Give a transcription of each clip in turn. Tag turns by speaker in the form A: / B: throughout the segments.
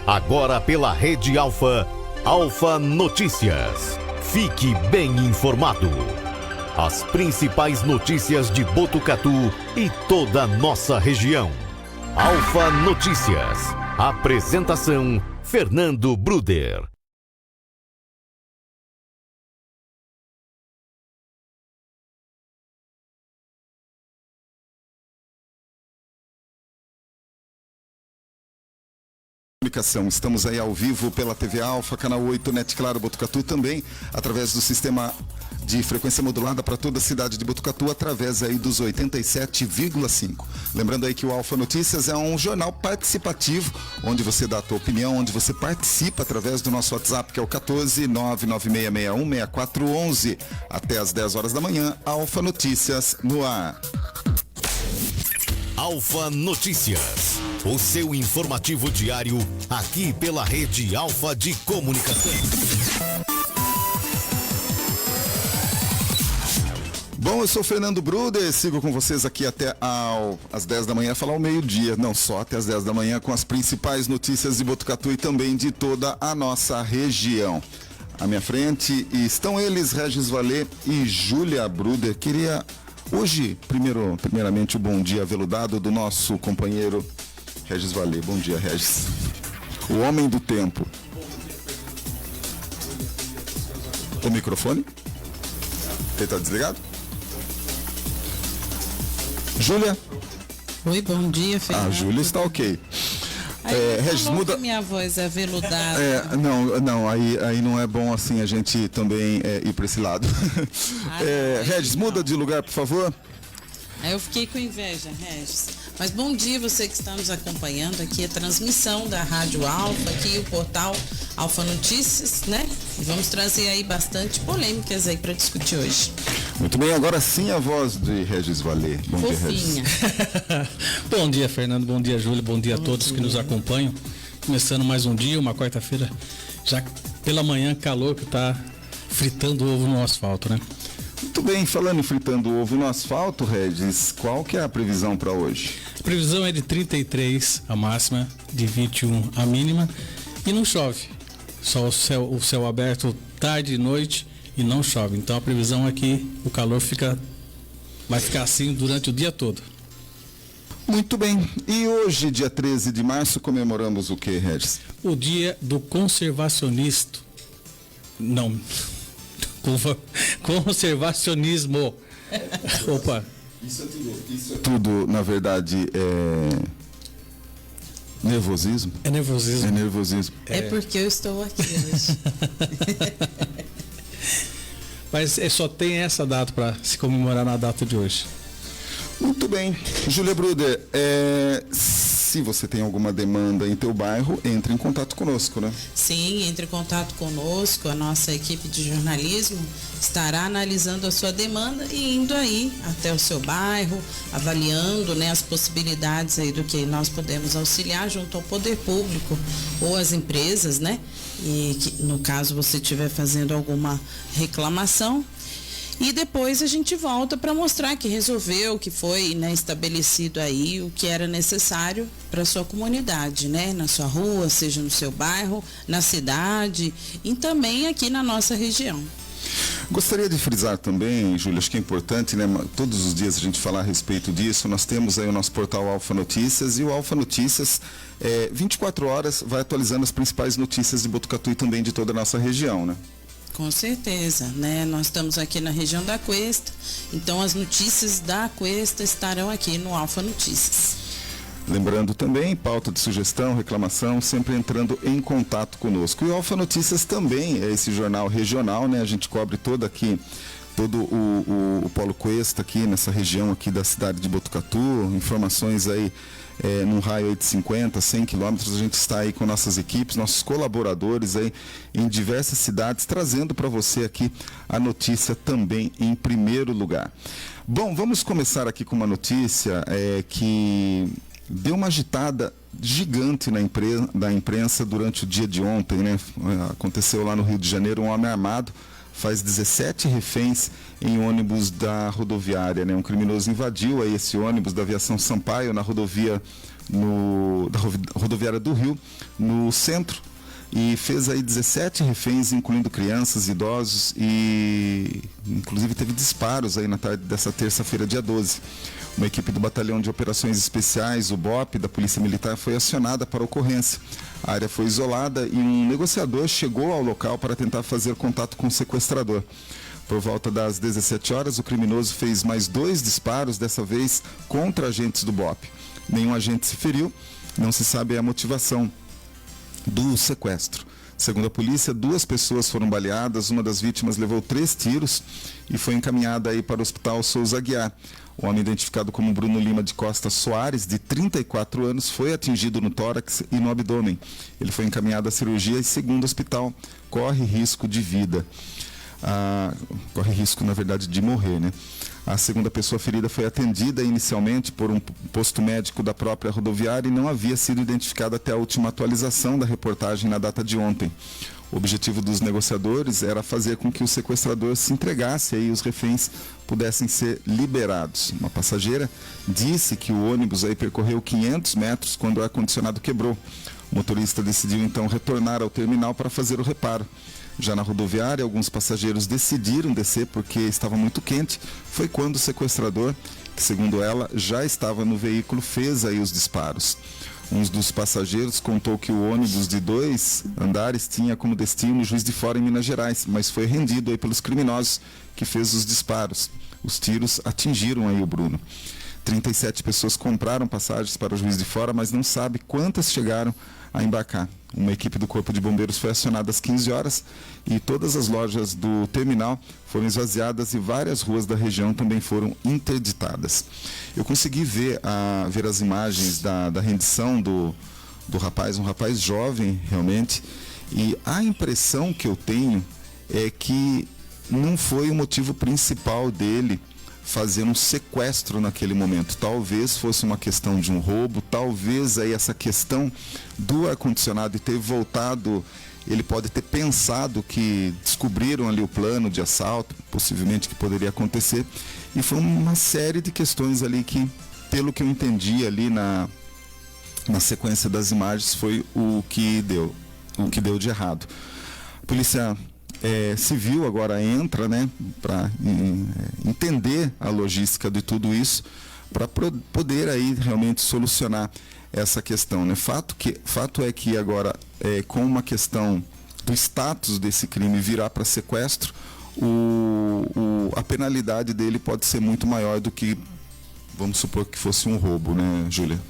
A: Agora pela Rede Alfa, Alfa Notícias. Fique bem informado. As principais notícias de Botucatu e toda a nossa região. Alfa Notícias. Apresentação: Fernando Bruder.
B: Estamos aí ao vivo pela TV Alfa, canal 8, Net Claro Botucatu, também através do sistema de frequência modulada para toda a cidade de Botucatu, através aí dos 87,5. Lembrando aí que o Alfa Notícias é um jornal participativo, onde você dá a tua opinião, onde você participa através do nosso WhatsApp, que é o 14 até às 10 horas da manhã. Alfa Notícias no ar.
A: Alfa Notícias, o seu informativo diário, aqui pela Rede Alfa de Comunicação.
B: Bom, eu sou o Fernando Bruder, sigo com vocês aqui até às 10 da manhã, falar ao meio-dia, não só até às 10 da manhã, com as principais notícias de Botucatu e também de toda a nossa região. À minha frente estão eles, Regis Valé e Júlia Bruder. Queria hoje, primeiramente, o bom dia aveludado do nosso companheiro Regis Valé. Bom dia, Regis. O homem do tempo. O microfone? Ele está desligado? Júlia?
C: Oi, bom dia, Fernando.
B: A Júlia está ok.
C: Regis, muda. Minha voz é aveludada.
B: Não, aí não é bom assim a gente também ir para esse lado. Regis, muda de lugar, por favor.
C: Eu fiquei com inveja, Regis. Mas bom dia você que está nos acompanhando aqui, a transmissão da Rádio Alfa, aqui o portal Alfa Notícias, né? E vamos trazer aí bastante polêmicas aí para discutir hoje.
B: Muito bem, agora sim a voz de Regis Valé. Bom dia, Regis.
D: Bom dia, Fernando, bom dia, Júlia, bom dia a todos que nos acompanham. Começando mais um dia, uma quarta-feira, já pela manhã, calor que está fritando o ovo no asfalto, né?
B: Muito bem, falando em fritando o ovo no asfalto, Regis, qual que é a previsão para hoje?
D: A previsão é de 33 a máxima, de 21 a mínima, e não chove. Só o céu aberto tarde e noite e não chove. Então a previsão é que o calor vai ficar assim durante o dia todo.
B: Muito bem. E hoje, dia 13 de março, comemoramos o que, Regis?
D: O dia do conservacionista. Não. Conservacionismo. Opa.
B: Isso é tudo, na verdade, nervosismo?
D: É nervosismo.
B: É nervosismo.
C: É porque eu estou aqui hoje.
D: Mas só tem essa data para se comemorar na data de hoje.
B: Muito bem. Júlia Bruder, se você tem alguma demanda em teu bairro, entre em contato conosco, né?
C: Sim, entre em contato conosco. A nossa equipe de jornalismo estará analisando a sua demanda e indo aí até o seu bairro, avaliando, né, as possibilidades aí do que nós podemos auxiliar junto ao poder público ou às empresas, né? E que, no caso você estiver fazendo alguma reclamação. E depois a gente volta para mostrar que resolveu, que foi, né, estabelecido aí o que era necessário para a sua comunidade, né? Na sua rua, seja no seu bairro, na cidade e também aqui na nossa região.
B: Gostaria de frisar também, Júlia, acho que é importante, né? Todos os dias a gente falar a respeito disso. Nós temos aí o nosso portal Alfa Notícias e o Alfa Notícias 24 horas vai atualizando as principais notícias de Botucatu e também de toda a nossa região, né?
C: Com certeza, né? Nós estamos aqui na região da Cuesta, então as notícias da Cuesta estarão aqui no Alfa Notícias.
B: Lembrando também, pauta de sugestão, reclamação, sempre entrando em contato conosco. E o Alfa Notícias também é esse jornal regional, né? A gente cobre todo o Polo Cuesta aqui, nessa região aqui da cidade de Botucatu, informações aí num raio de 50, 100 quilômetros. A gente está aí com nossas equipes, nossos colaboradores aí em diversas cidades, trazendo para você aqui a notícia também em primeiro lugar. Bom, vamos começar aqui com uma notícia que deu uma agitada gigante na imprensa durante o dia de ontem, né? Aconteceu lá no Rio de Janeiro, um homem armado faz 17 reféns em ônibus da rodoviária, né? Um criminoso invadiu aí esse ônibus da Aviação Sampaio na rodovia da rodoviária do Rio, no centro, e fez aí 17 reféns, incluindo crianças, idosos, e inclusive teve disparos aí na tarde dessa terça-feira, dia 12. Uma equipe do Batalhão de Operações Especiais, o BOP, da Polícia Militar, foi acionada para a ocorrência. A área foi isolada e um negociador chegou ao local para tentar fazer contato com o sequestrador. Por volta das 17 horas, o criminoso fez mais 2 disparos, dessa vez contra agentes do BOP. Nenhum agente se feriu, não se sabe a motivação do sequestro. Segundo a polícia, 2 pessoas foram baleadas, uma das vítimas levou 3 tiros e foi encaminhada aí para o Hospital Souza Aguiar. O homem identificado como Bruno Lima de Costa Soares, de 34 anos, foi atingido no tórax e no abdômen. Ele foi encaminhado à cirurgia e, segundo o hospital, corre risco de vida. Corre risco, na verdade, de morrer, né? A segunda pessoa ferida foi atendida inicialmente por um posto médico da própria rodoviária e não havia sido identificada até a última atualização da reportagem na data de ontem. O objetivo dos negociadores era fazer com que o sequestrador se entregasse e os reféns pudessem ser liberados. Uma passageira disse que o ônibus aí percorreu 500 metros quando o ar-condicionado quebrou. O motorista decidiu então retornar ao terminal para fazer o reparo. Já na rodoviária, alguns passageiros decidiram descer porque estava muito quente. Foi quando o sequestrador, que segundo ela já estava no veículo, fez aí os disparos. Um dos passageiros contou que o ônibus de 2 andares tinha como destino Juiz de Fora, em Minas Gerais, mas foi rendido aí pelos criminosos que fez os disparos. Os tiros atingiram aí o Bruno. 37 pessoas compraram passagens para o Juiz de Fora, mas não sabe quantas chegaram a embarcar. Uma equipe do Corpo de Bombeiros foi acionada às 15 horas e todas as lojas do terminal foram esvaziadas e várias ruas da região também foram interditadas. Eu consegui ver as imagens da rendição do rapaz, um rapaz jovem realmente, e a impressão que eu tenho é que não foi o motivo principal dele fazer um sequestro naquele momento. Talvez fosse uma questão de um roubo, talvez aí essa questão do ar-condicionado e ter voltado, ele pode ter pensado que descobriram ali o plano de assalto, possivelmente que poderia acontecer, e foi uma série de questões ali que, pelo que eu entendi ali na sequência das imagens, foi o que deu de errado. A polícia civil agora entra, né, para entender a logística de tudo isso, para poder aí realmente solucionar essa questão, né? Fato é que agora, com uma questão do status desse crime virar para sequestro, a penalidade dele pode ser muito maior do que, vamos supor que fosse um roubo, né, Júlia?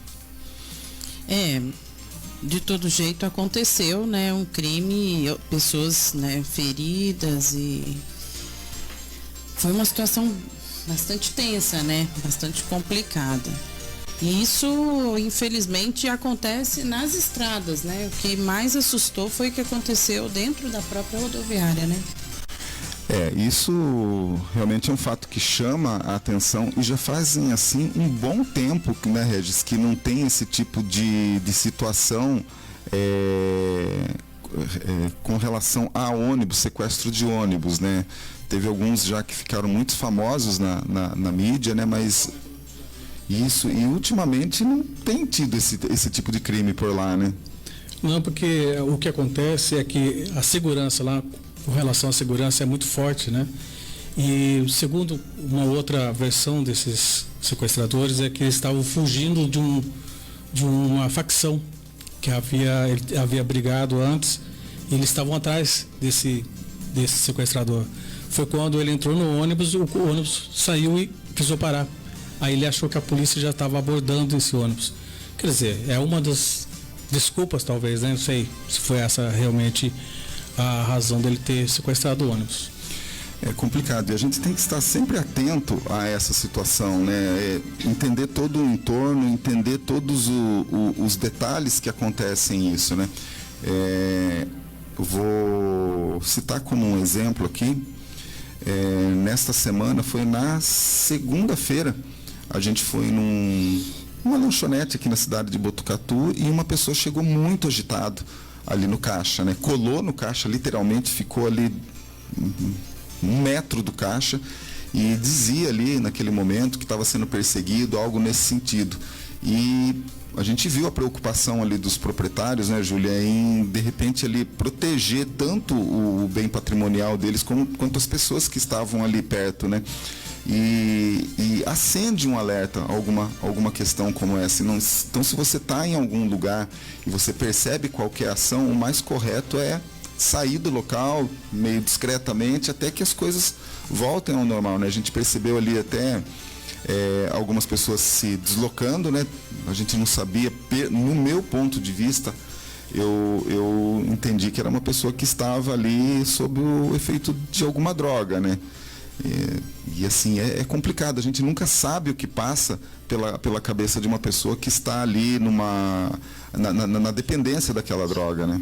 C: De todo jeito aconteceu, né, um crime, pessoas, né, feridas, e foi uma situação bastante tensa, né, bastante complicada. E isso, infelizmente, acontece nas estradas, né? O que mais assustou foi o que aconteceu dentro da própria rodoviária, né?
B: Isso realmente é um fato que chama a atenção e já fazem assim um bom tempo, né, Regis, que não tem esse tipo de situação com relação a ônibus, sequestro de ônibus, né? Teve alguns já que ficaram muito famosos na mídia, né? Mas isso, e ultimamente não tem tido esse tipo de crime por lá, né?
D: Não, porque o que acontece é que a segurança lá, com relação à segurança, é muito forte, né? E segundo uma outra versão desses sequestradores é que eles estavam fugindo de uma facção que ele havia brigado antes, e eles estavam atrás desse sequestrador. Foi quando ele entrou no ônibus, o ônibus saiu e precisou parar. Aí ele achou que a polícia já estava abordando esse ônibus. Quer dizer, é uma das desculpas, talvez, né? Não sei se foi essa realmente a razão dele ter sequestrado o ônibus.
B: É complicado, e a gente tem que estar sempre atento a essa situação, né? Entender todo o entorno, entender todos os detalhes que acontecem nisso, né? Eu vou citar como um exemplo aqui, nesta semana, foi na segunda-feira, a gente foi numa lanchonete aqui na cidade de Botucatu e uma pessoa chegou muito agitado ali no caixa, né? Colou no caixa, literalmente ficou ali 1 metro do caixa, e dizia ali naquele momento que estava sendo perseguido, algo nesse sentido. E a gente viu a preocupação ali dos proprietários, né, Júlia, em de repente ali proteger tanto o bem patrimonial deles quanto as pessoas que estavam ali perto, né? E acende um alerta alguma questão como essa. Então, se você está em algum lugar e você percebe qualquer ação, o mais correto é sair do local meio discretamente até que as coisas voltem ao normal, né? A gente percebeu ali até algumas pessoas se deslocando, né? A gente não sabia, no meu ponto de vista, eu entendi que era uma pessoa que estava ali sob o efeito de alguma droga, né? E assim, é complicado, a gente nunca sabe o que passa pela cabeça de uma pessoa que está ali na dependência daquela droga, né?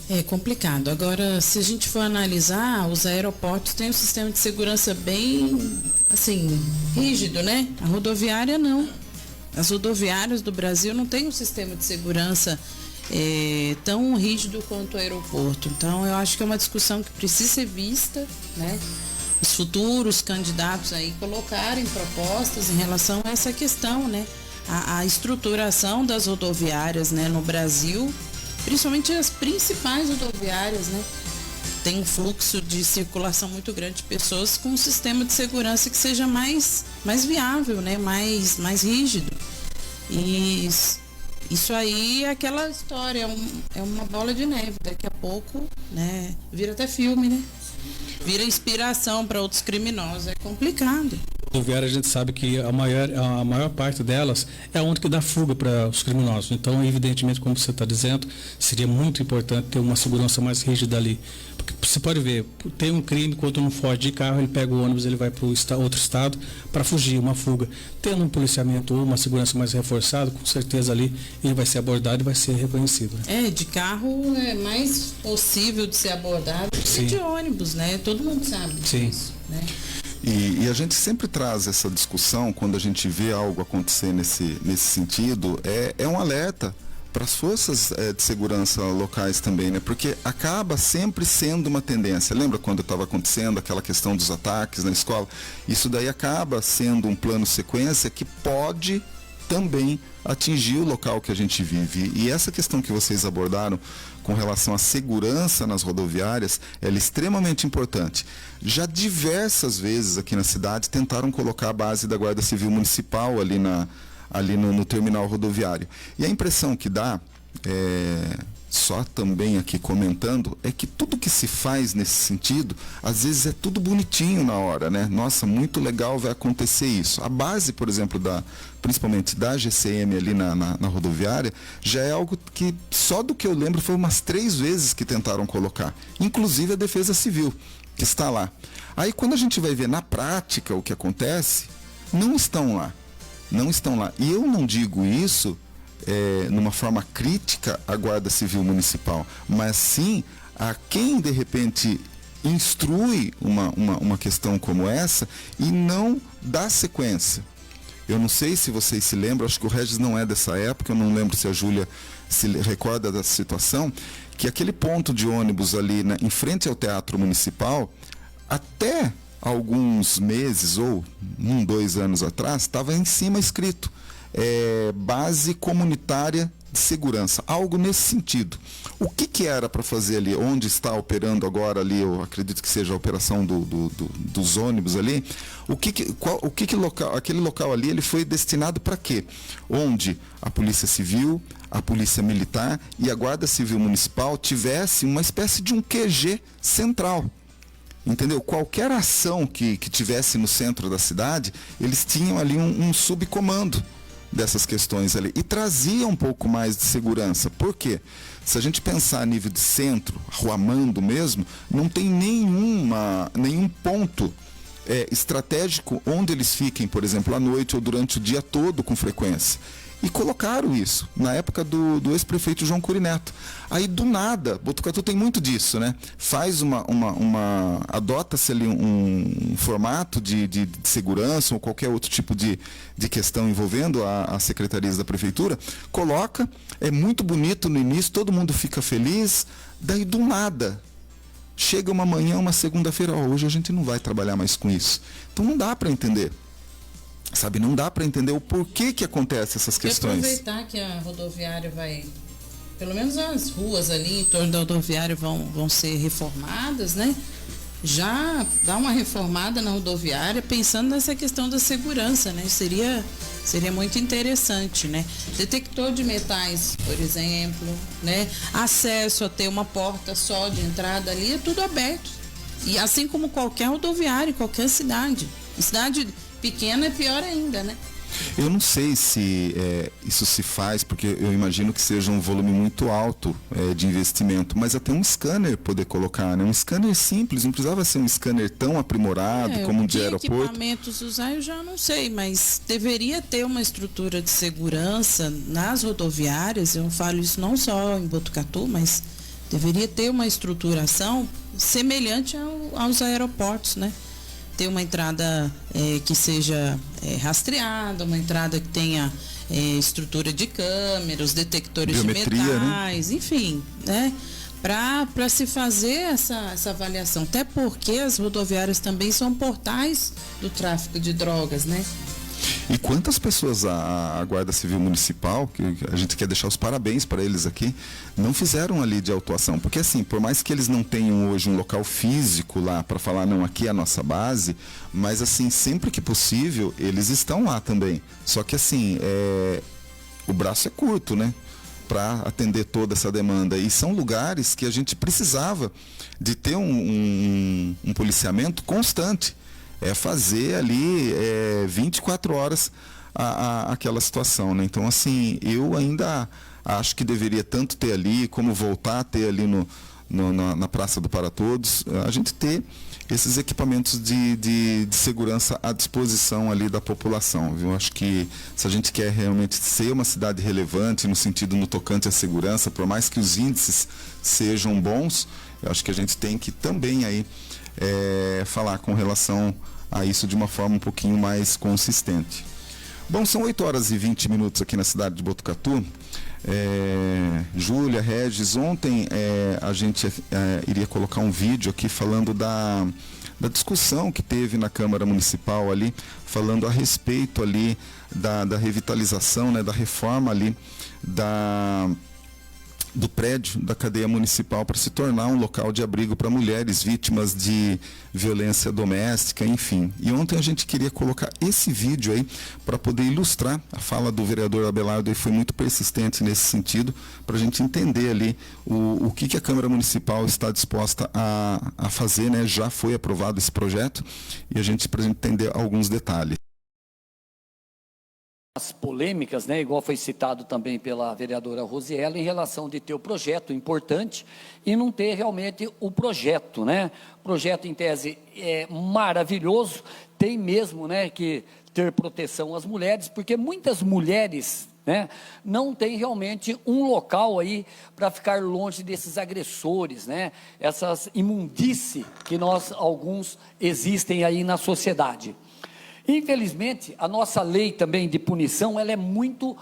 C: É complicado. Agora, se a gente for analisar, os aeroportos têm um sistema de segurança bem, assim, rígido, né? A rodoviária não. As rodoviárias do Brasil não têm um sistema de segurança tão rígido quanto o aeroporto. Então, eu acho que é uma discussão que precisa ser vista, né? Os futuros candidatos aí colocarem propostas em relação a essa questão, né? A estruturação das rodoviárias, né, no Brasil, principalmente as principais rodoviárias, né? Tem um fluxo de circulação muito grande de pessoas com um sistema de segurança que seja mais viável, né? Mais rígido. E isso aí é aquela história, é uma bola de neve. Daqui a pouco, né? Vira até filme, né? Vira inspiração para outros criminosos. É complicado.
D: A gente sabe que a maior parte delas é onde que dá fuga para os criminosos. Então, evidentemente, como você está dizendo, seria muito importante ter uma segurança mais rígida ali. Porque você pode ver, tem um crime, quando não foge de carro, ele pega o ônibus, ele vai para outro estado para fugir, uma fuga. Tendo um policiamento ou uma segurança mais reforçada, com certeza ali ele vai ser abordado e vai ser reconhecido. Né?
C: De carro é mais possível de ser abordado que de ônibus, né? Todo mundo sabe disso, né?
B: E a gente sempre traz essa discussão quando a gente vê algo acontecer nesse sentido, é um alerta para as forças de segurança locais também, né? Porque acaba sempre sendo uma tendência. Lembra quando estava acontecendo aquela questão dos ataques na escola? Isso daí acaba sendo um plano sequência que pode também atingir o local que a gente vive. E essa questão que vocês abordaram com relação à segurança nas rodoviárias, ela é extremamente importante. Já diversas vezes aqui na cidade tentaram colocar a base da Guarda Civil Municipal ali no terminal rodoviário. E a impressão que dá, só também aqui comentando, é que tudo que se faz nesse sentido, às vezes é tudo bonitinho na hora, né? Nossa, muito legal vai acontecer isso. A base, por exemplo, principalmente da GCM ali na rodoviária, já é algo que, só do que eu lembro, foi umas 3 vezes que tentaram colocar. Inclusive a Defesa Civil, que está lá. Aí quando a gente vai ver na prática o que acontece, não estão lá. Não estão lá. E eu não digo isso numa forma crítica à Guarda Civil Municipal, mas sim a quem de repente instrui uma questão como essa e não dá sequência. Eu não sei se vocês se lembram, acho que o Regis não é dessa época, eu não lembro se a Júlia se recorda da situação, que aquele ponto de ônibus ali em frente ao Teatro Municipal, até alguns meses ou 2 anos atrás, estava em cima escrito Base Comunitária de Segurança, algo nesse sentido. O que era para fazer ali? Onde está operando agora ali, eu acredito que seja a operação dos ônibus ali. Aquele local ali, ele foi destinado para quê? Onde a Polícia Civil, a Polícia Militar e a Guarda Civil Municipal tivessem uma espécie de um QG central. Entendeu? Qualquer ação que tivesse no centro da cidade, eles tinham ali um subcomando dessas questões ali e trazia um pouco mais de segurança. Por quê? Se a gente pensar a nível de centro, Ruamando mesmo, não tem nenhum ponto estratégico onde eles fiquem, por exemplo, à noite ou durante o dia todo com frequência. E colocaram isso na época do ex-prefeito João Curineto. Aí do nada, Botucatu tem muito disso, né? Faz adota-se ali um formato de segurança ou qualquer outro tipo de questão envolvendo as secretarias da prefeitura, coloca, é muito bonito no início, todo mundo fica feliz, daí do nada Chega uma manhã, uma segunda-feira, hoje a gente não vai trabalhar mais com isso. Então não dá para entender. Sabe, não dá para entender o porquê que acontecem essas questões.
C: Aproveitar que a rodoviária vai, pelo menos as ruas ali em torno da rodoviária vão ser reformadas, né? Já dá uma reformada na rodoviária pensando nessa questão da segurança, né? Seria muito interessante, né? Detector de metais, por exemplo, né? Acesso a ter uma porta só de entrada ali, é tudo aberto. E assim como qualquer rodoviária, qualquer cidade. Cidade pequena é pior ainda, né?
B: Eu não sei se isso se faz, porque eu imagino que seja um volume muito alto de investimento, mas até um scanner poder colocar, né? Um scanner simples, não precisava ser um scanner tão aprimorado como um de aeroporto.
C: Que equipamentos usar eu já não sei, mas deveria ter uma estrutura de segurança nas rodoviárias, eu falo isso não só em Botucatu, mas deveria ter uma estruturação semelhante aos aeroportos, né? Ter uma entrada que seja rastreada, uma entrada que tenha estrutura de câmeras, detectores
B: biometria,
C: de metais, né? Enfim, né? Para se fazer essa avaliação. Até porque as rodoviárias também são portais do tráfico de drogas, né?
B: E quantas pessoas a Guarda Civil Municipal, que a gente quer deixar os parabéns para eles aqui, não fizeram ali de autuação? Porque assim, por mais que eles não tenham hoje um local físico lá para falar, não, aqui é a nossa base, mas assim, sempre que possível, eles estão lá também. Só que assim, o braço é curto, né? Para atender toda essa demanda. E são lugares que a gente precisava de ter um policiamento constante. Fazer ali 24 horas aquela situação, né? Então, assim, eu ainda acho que deveria tanto ter ali, como voltar a ter ali na Praça do Para Todos, a gente ter esses equipamentos de segurança à disposição ali da população, viu? Acho que se a gente quer realmente ser uma cidade relevante no sentido no tocante à segurança, por mais que os índices sejam bons, eu acho que a gente tem que também aí falar com relação a isso de uma forma um pouquinho mais consistente. Bom, são 8 horas e 20 minutos aqui na cidade de Botucatu. Júlia, Regis, ontem a gente iria colocar um vídeo aqui falando da discussão que teve na Câmara Municipal ali, falando a respeito ali da revitalização, né, da reforma ali do prédio da cadeia municipal para se tornar um local de abrigo para mulheres vítimas de violência doméstica, enfim. E ontem a gente queria colocar esse vídeo aí para poder ilustrar a fala do vereador Abelardo, e foi muito persistente nesse sentido, para a gente entender ali o que a Câmara Municipal está disposta a fazer, né? Já foi aprovado esse projeto e a gente, para a gente entender alguns detalhes.
E: As polêmicas, né, igual foi citado também pela vereadora Rosiela, em relação de ter o projeto importante e não ter realmente o projeto, né? O projeto, em tese, é maravilhoso, tem mesmo, né, que ter proteção às mulheres, porque muitas mulheres, né, não têm realmente um local aí para ficar longe desses agressores, né? Essas imundícies que alguns existem aí na sociedade. Infelizmente, a nossa lei também de punição, ela é muito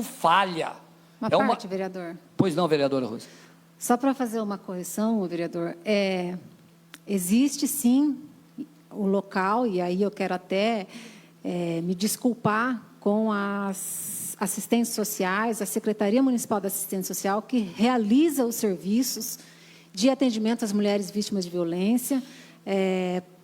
E: falha.
F: Vereador.
E: Pois não, vereadora Rosa.
F: Só para fazer uma correção, vereador, existe sim o local, e aí eu quero até me desculpar com as assistentes sociais, a Secretaria Municipal da Assistência Social, que realiza os serviços de atendimento às mulheres vítimas de violência.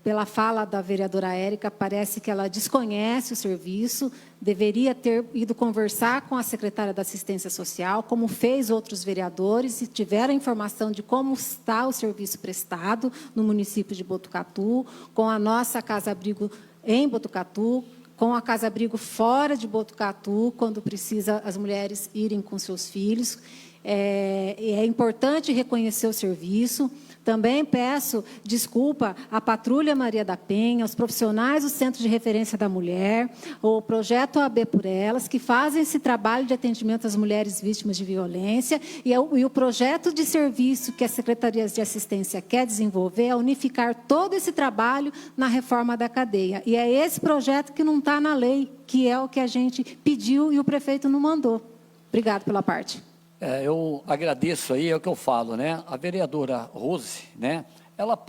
F: Pela fala da vereadora Érica, parece que ela desconhece o serviço, deveria ter ido conversar com a secretária da Assistência Social, como fez outros vereadores, e tiveram a informação de como está o serviço prestado no município de Botucatu, com a nossa casa-abrigo em Botucatu, com a casa-abrigo fora de Botucatu, quando precisa as mulheres irem com seus filhos. É importante reconhecer o serviço. Também peço desculpa à Patrulha Maria da Penha, aos profissionais do Centro de Referência da Mulher, o Projeto OAB por Elas, que fazem esse trabalho de atendimento às mulheres vítimas de violência, e o projeto de serviço que a Secretaria de Assistência quer desenvolver é unificar todo esse trabalho na reforma da cadeia. E é esse projeto que não está na lei, que é o que a gente pediu e o prefeito não mandou. Obrigado pela parte.
E: Eu agradeço aí, é o que eu falo, né? A vereadora Rose, né? Ela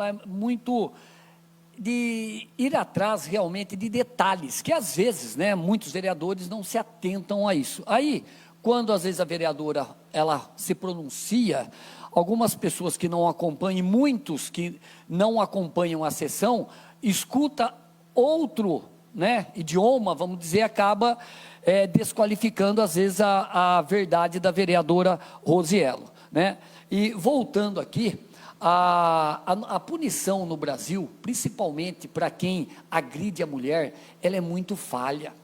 E: é muito de ir atrás realmente de detalhes, que às vezes, né, muitos vereadores não se atentam a isso. Aí, quando às vezes a vereadora, ela se pronuncia, algumas pessoas que não acompanham, muitos que não acompanham a sessão, escuta outro, né, idioma, vamos dizer, acaba desqualificando às vezes a verdade da vereadora Rosiello, né? E voltando aqui, a punição no Brasil, principalmente para quem agride a mulher, ela é muito falha,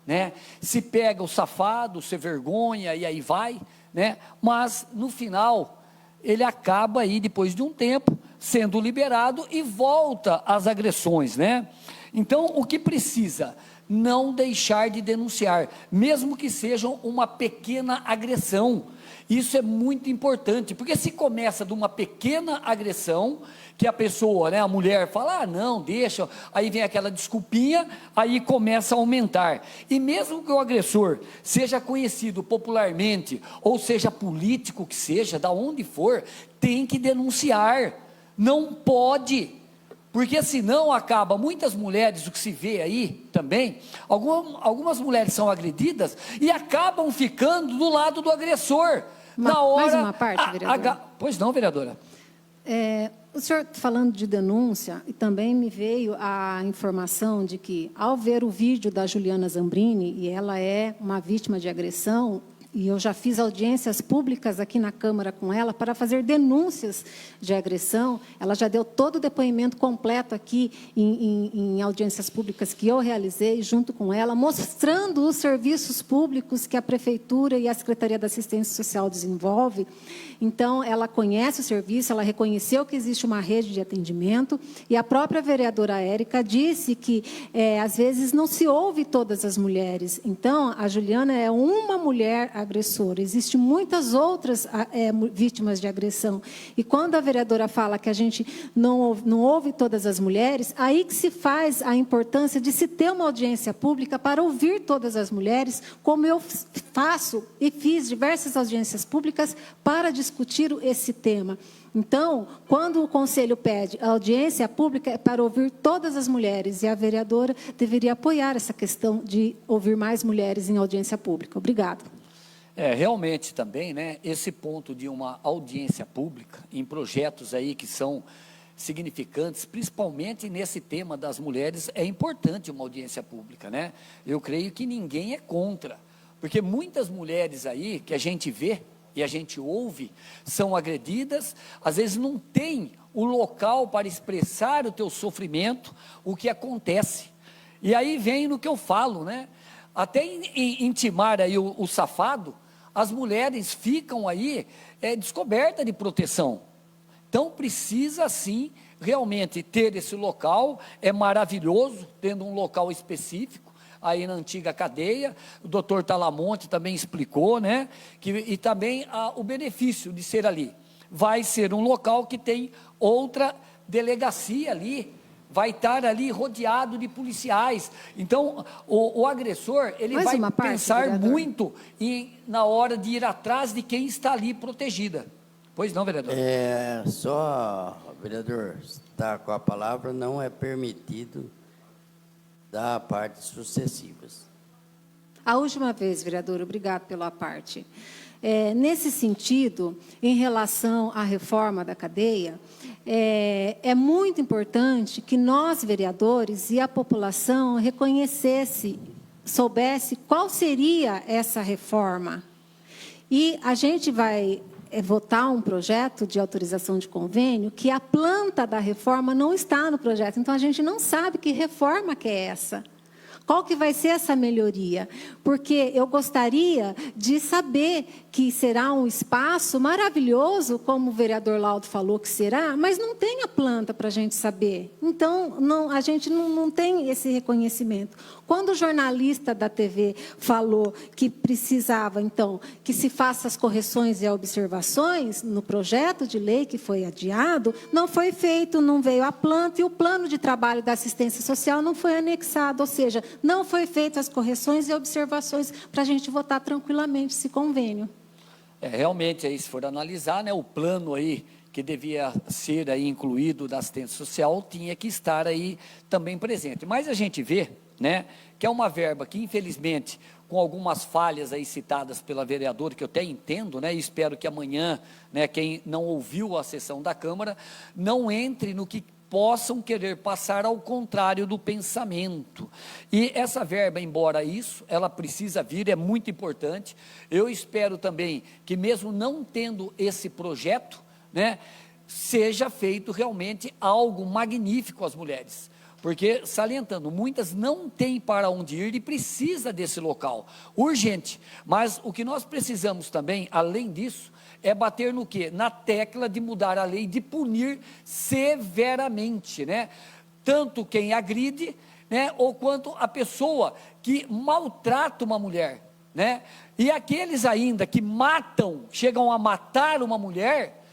E: né? Se pega o safado, se vergonha e aí vai, né? Mas no final ele acaba aí depois de um tempo sendo liberado e volta às agressões, né? Então o que precisa? Não deixar de denunciar, mesmo que seja uma pequena agressão. Isso é muito importante, porque se começa de uma pequena agressão, que a pessoa, né, a mulher fala, não, deixa, aí vem aquela desculpinha, aí começa a aumentar. E mesmo que o agressor seja conhecido popularmente, ou seja político que seja, da onde for, tem que denunciar, não pode, porque senão acaba, muitas mulheres, o que se vê aí também, algumas mulheres são agredidas e acabam ficando do lado do agressor. Na hora,
F: mais uma parte, vereadora.
E: Pois não, vereadora.
F: O senhor falando de denúncia, e também me veio a informação de que, ao ver o vídeo da Juliana Zambrini, e ela é uma vítima de agressão, e eu já fiz audiências públicas aqui na Câmara com ela para fazer denúncias de agressão. Ela já deu todo o depoimento completo aqui em audiências públicas que eu realizei junto com ela, mostrando os serviços públicos que a Prefeitura e a Secretaria da Assistência Social desenvolve. Então, ela conhece o serviço, ela reconheceu que existe uma rede de atendimento, e a própria vereadora Érica disse que, às vezes, não se ouve todas as mulheres. Então, a Juliana é uma mulher agressora, existem muitas outras vítimas de agressão. E quando a vereadora fala que a gente não ouve todas as mulheres, aí que se faz a importância de se ter uma audiência pública para ouvir todas as mulheres, como eu faço e fiz diversas audiências públicas para discutir esse tema. Então, quando o Conselho pede a audiência pública, é para ouvir todas as mulheres, e a vereadora deveria apoiar essa questão de ouvir mais mulheres em audiência pública. Obrigada.
E: Realmente também, né, esse ponto de uma audiência pública em projetos aí que são significantes, principalmente nesse tema das mulheres, é importante uma audiência pública, né? Eu creio que ninguém é contra, porque muitas mulheres aí que a gente vê e a gente ouve são agredidas, às vezes não tem o local para expressar o teu sofrimento, o que acontece. E aí vem no que eu falo, né? Até intimar aí o safado, as mulheres ficam aí descobertas de proteção. Então, precisa, sim, realmente ter esse local. É maravilhoso, tendo um local específico, aí na antiga cadeia. O doutor Talamonte também explicou, né? E também o benefício de ser ali. Vai ser um local que tem outra delegacia ali, vai estar ali rodeado de policiais. Então, o agressor, ele vai pensar vereador, muito na hora de ir atrás de quem está ali protegida. Pois não, vereador?
G: Só, vereador, está com a palavra, não é permitido dar partes sucessivas.
F: A última vez, vereador, obrigado pela parte. Nesse sentido, em relação à reforma da cadeia, é muito importante que nós, vereadores, e a população soubesse qual seria essa reforma. E a gente vai votar um projeto de autorização de convênio que a planta da reforma não está no projeto. Então, a gente não sabe que reforma que é essa. Qual que vai ser essa melhoria? Porque eu gostaria de saber que será um espaço maravilhoso, como o vereador Laudo falou que será, mas não tem a planta para a gente saber. Então, a gente não tem esse reconhecimento. Quando o jornalista da TV falou que precisava, então, que se faça as correções e observações no projeto de lei que foi adiado, não foi feito, não veio a planta, e o plano de trabalho da assistência social não foi anexado, ou seja, não foi feitas as correções e observações para a gente votar tranquilamente esse convênio.
E: Realmente, aí, se for analisar, né, o plano aí que devia ser aí incluído da assistência social tinha que estar aí também presente. Mas a gente vê, né, que é uma verba que, infelizmente, com algumas falhas aí citadas pela vereadora, que eu até entendo, né, e espero que amanhã, né, quem não ouviu a sessão da Câmara, não entre no que possam querer passar ao contrário do pensamento. E essa verba, embora isso, ela precisa vir, é muito importante. Eu espero também que, mesmo não tendo esse projeto, né, seja feito realmente algo magnífico às mulheres. Porque, salientando, muitas não têm para onde ir e precisa desse local, urgente. Mas o que nós precisamos também, além disso, é bater no quê? Na tecla de mudar a lei, de punir severamente, né? Tanto quem agride, né, ou quanto a pessoa que maltrata uma mulher, né? E aqueles ainda que matam, chegam a matar uma mulher,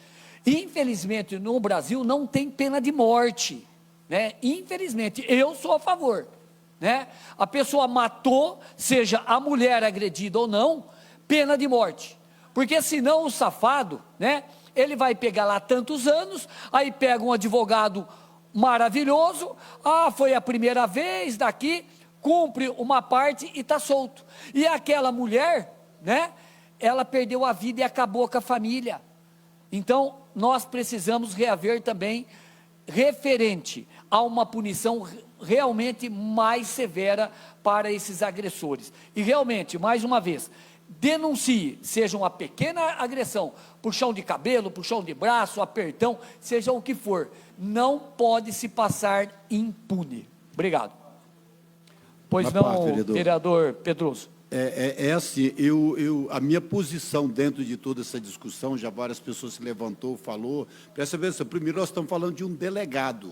E: infelizmente no Brasil não tem pena de morte, né? Infelizmente, eu sou a favor, né? A pessoa matou, seja a mulher agredida ou não, pena de morte. Porque senão o safado, né, ele vai pegar lá tantos anos, aí pega um advogado maravilhoso, foi a primeira vez daqui, cumpre uma parte e está solto. E aquela mulher, né, ela perdeu a vida e acabou com a família. Então, nós precisamos reaver também referente a uma punição realmente mais severa para esses agressores. E realmente, mais uma vez, denuncie, seja uma pequena agressão, puxão de cabelo, puxão de braço, apertão, seja o que for, não pode se passar impune. Obrigado. Pois não, vereador Pedroso.
H: Assim, a minha posição dentro de toda essa discussão, já várias pessoas se levantou, falou, presta atenção, primeiro nós estamos falando de um delegado,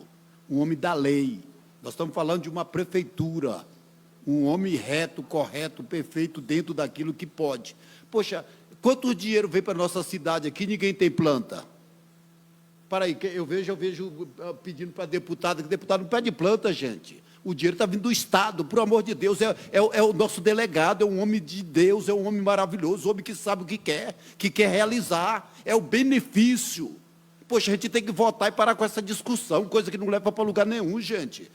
H: um homem da lei, nós estamos falando de uma prefeitura, um homem reto, correto, perfeito, dentro daquilo que pode. Poxa, quanto dinheiro vem para a nossa cidade aqui, ninguém tem planta? Para aí, eu vejo pedindo para deputado, que deputado não pede planta, gente. O dinheiro está vindo do Estado, por amor de Deus, é o nosso delegado, é um homem de Deus, é um homem maravilhoso, um homem que sabe o que quer realizar, é o benefício. Poxa, a gente tem que votar e parar com essa discussão, coisa que não leva para lugar nenhum, gente.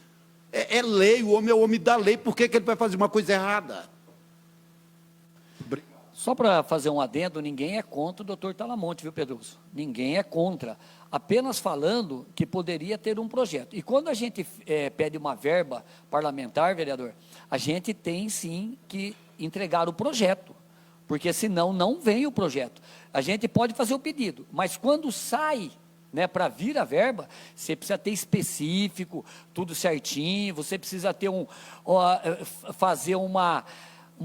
H: É lei, o homem é o homem da lei, por que ele vai fazer uma coisa errada?
E: Só para fazer um adendo, ninguém é contra o doutor Talamonte, viu, Pedroso? Ninguém é contra, apenas falando que poderia ter um projeto. E quando a gente pede uma verba parlamentar, vereador, a gente tem sim que entregar o projeto, porque senão não vem o projeto. A gente pode fazer o pedido, mas quando sai, né, para vir a verba, você precisa ter específico, tudo certinho, você precisa ter fazer uma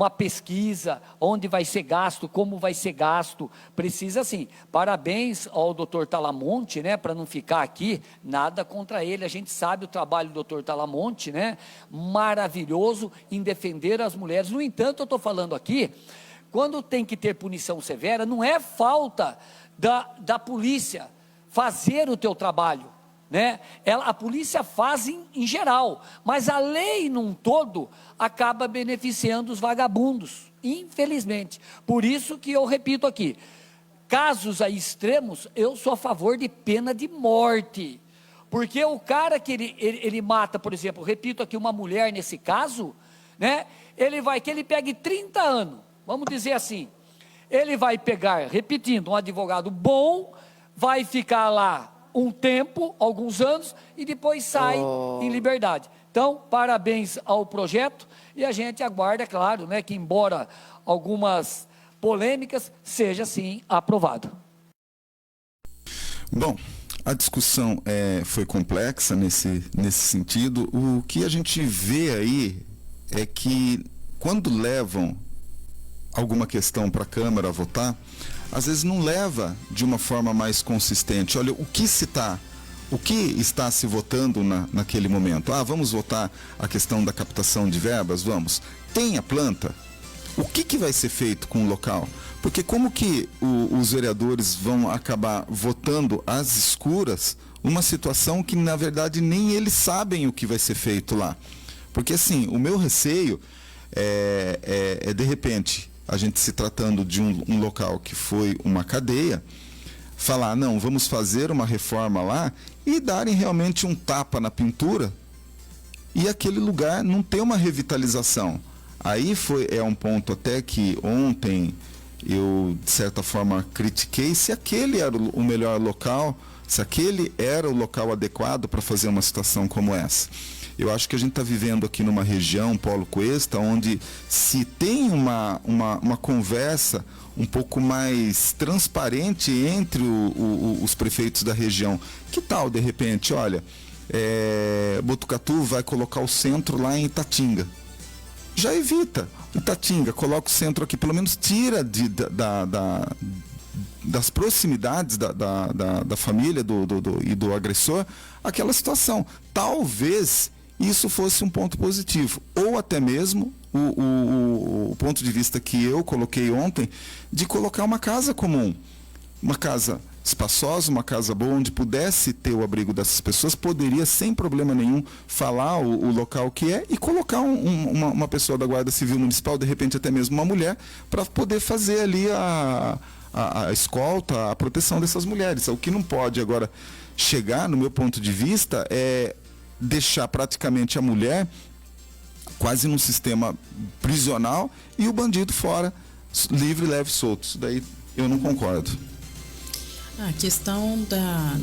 E: pesquisa, onde vai ser gasto, como vai ser gasto, precisa sim. Parabéns ao doutor Talamonte, né, para não ficar aqui, nada contra ele, a gente sabe o trabalho do doutor Talamonte, né, maravilhoso em defender as mulheres. No entanto, eu estou falando aqui, quando tem que ter punição severa, não é falta da polícia fazer o teu trabalho, né? A polícia faz em geral, mas a lei num todo acaba beneficiando os vagabundos, infelizmente. Por isso que eu repito aqui, casos aí extremos, eu sou a favor de pena de morte, porque o cara que ele mata, por exemplo, repito aqui, uma mulher nesse caso, né? Que ele pegue 30 anos, vamos dizer assim, ele vai pegar, repetindo, um advogado bom, vai ficar lá um tempo, alguns anos, e depois sai em liberdade. Então, parabéns ao projeto, e a gente aguarda, claro, né, que embora algumas polêmicas, seja sim aprovado.
B: Bom, a discussão foi complexa nesse sentido. O que a gente vê aí é que quando levam alguma questão para a Câmara a votar, às vezes não leva de uma forma mais consistente. Olha, o que está se votando naquele momento? Vamos votar a questão da captação de verbas? Vamos. Tem a planta? O que vai ser feito com o local? Porque como que os vereadores vão acabar votando às escuras uma situação que, na verdade, nem eles sabem o que vai ser feito lá? Porque assim, o meu receio é de repente, a gente se tratando de um local que foi uma cadeia, falar, não, vamos fazer uma reforma lá e darem realmente um tapa na pintura e aquele lugar não ter uma revitalização. Aí é um ponto até que ontem eu, de certa forma, critiquei se aquele era o melhor local, se aquele era o local adequado para fazer uma situação como essa. Eu acho que a gente está vivendo aqui numa região, Polo Cuesta, onde se tem uma conversa um pouco mais transparente entre os prefeitos da região. Que tal, de repente, olha, Botucatu vai colocar o centro lá em Itatinga. Já evita Itatinga, coloca o centro aqui, pelo menos tira das proximidades da família e do agressor aquela situação. Talvez isso fosse um ponto positivo, ou até mesmo o ponto de vista que eu coloquei ontem, de colocar uma casa comum, uma casa espaçosa, uma casa boa, onde pudesse ter o abrigo dessas pessoas, poderia sem problema nenhum falar o local que é e colocar uma pessoa da Guarda Civil Municipal, de repente até mesmo uma mulher, para poder fazer ali a escolta, a proteção dessas mulheres. O que não pode agora chegar, no meu ponto de vista, é deixar praticamente a mulher quase num sistema prisional e o bandido fora, livre, leve, solto. Isso daí eu não concordo.
C: A questão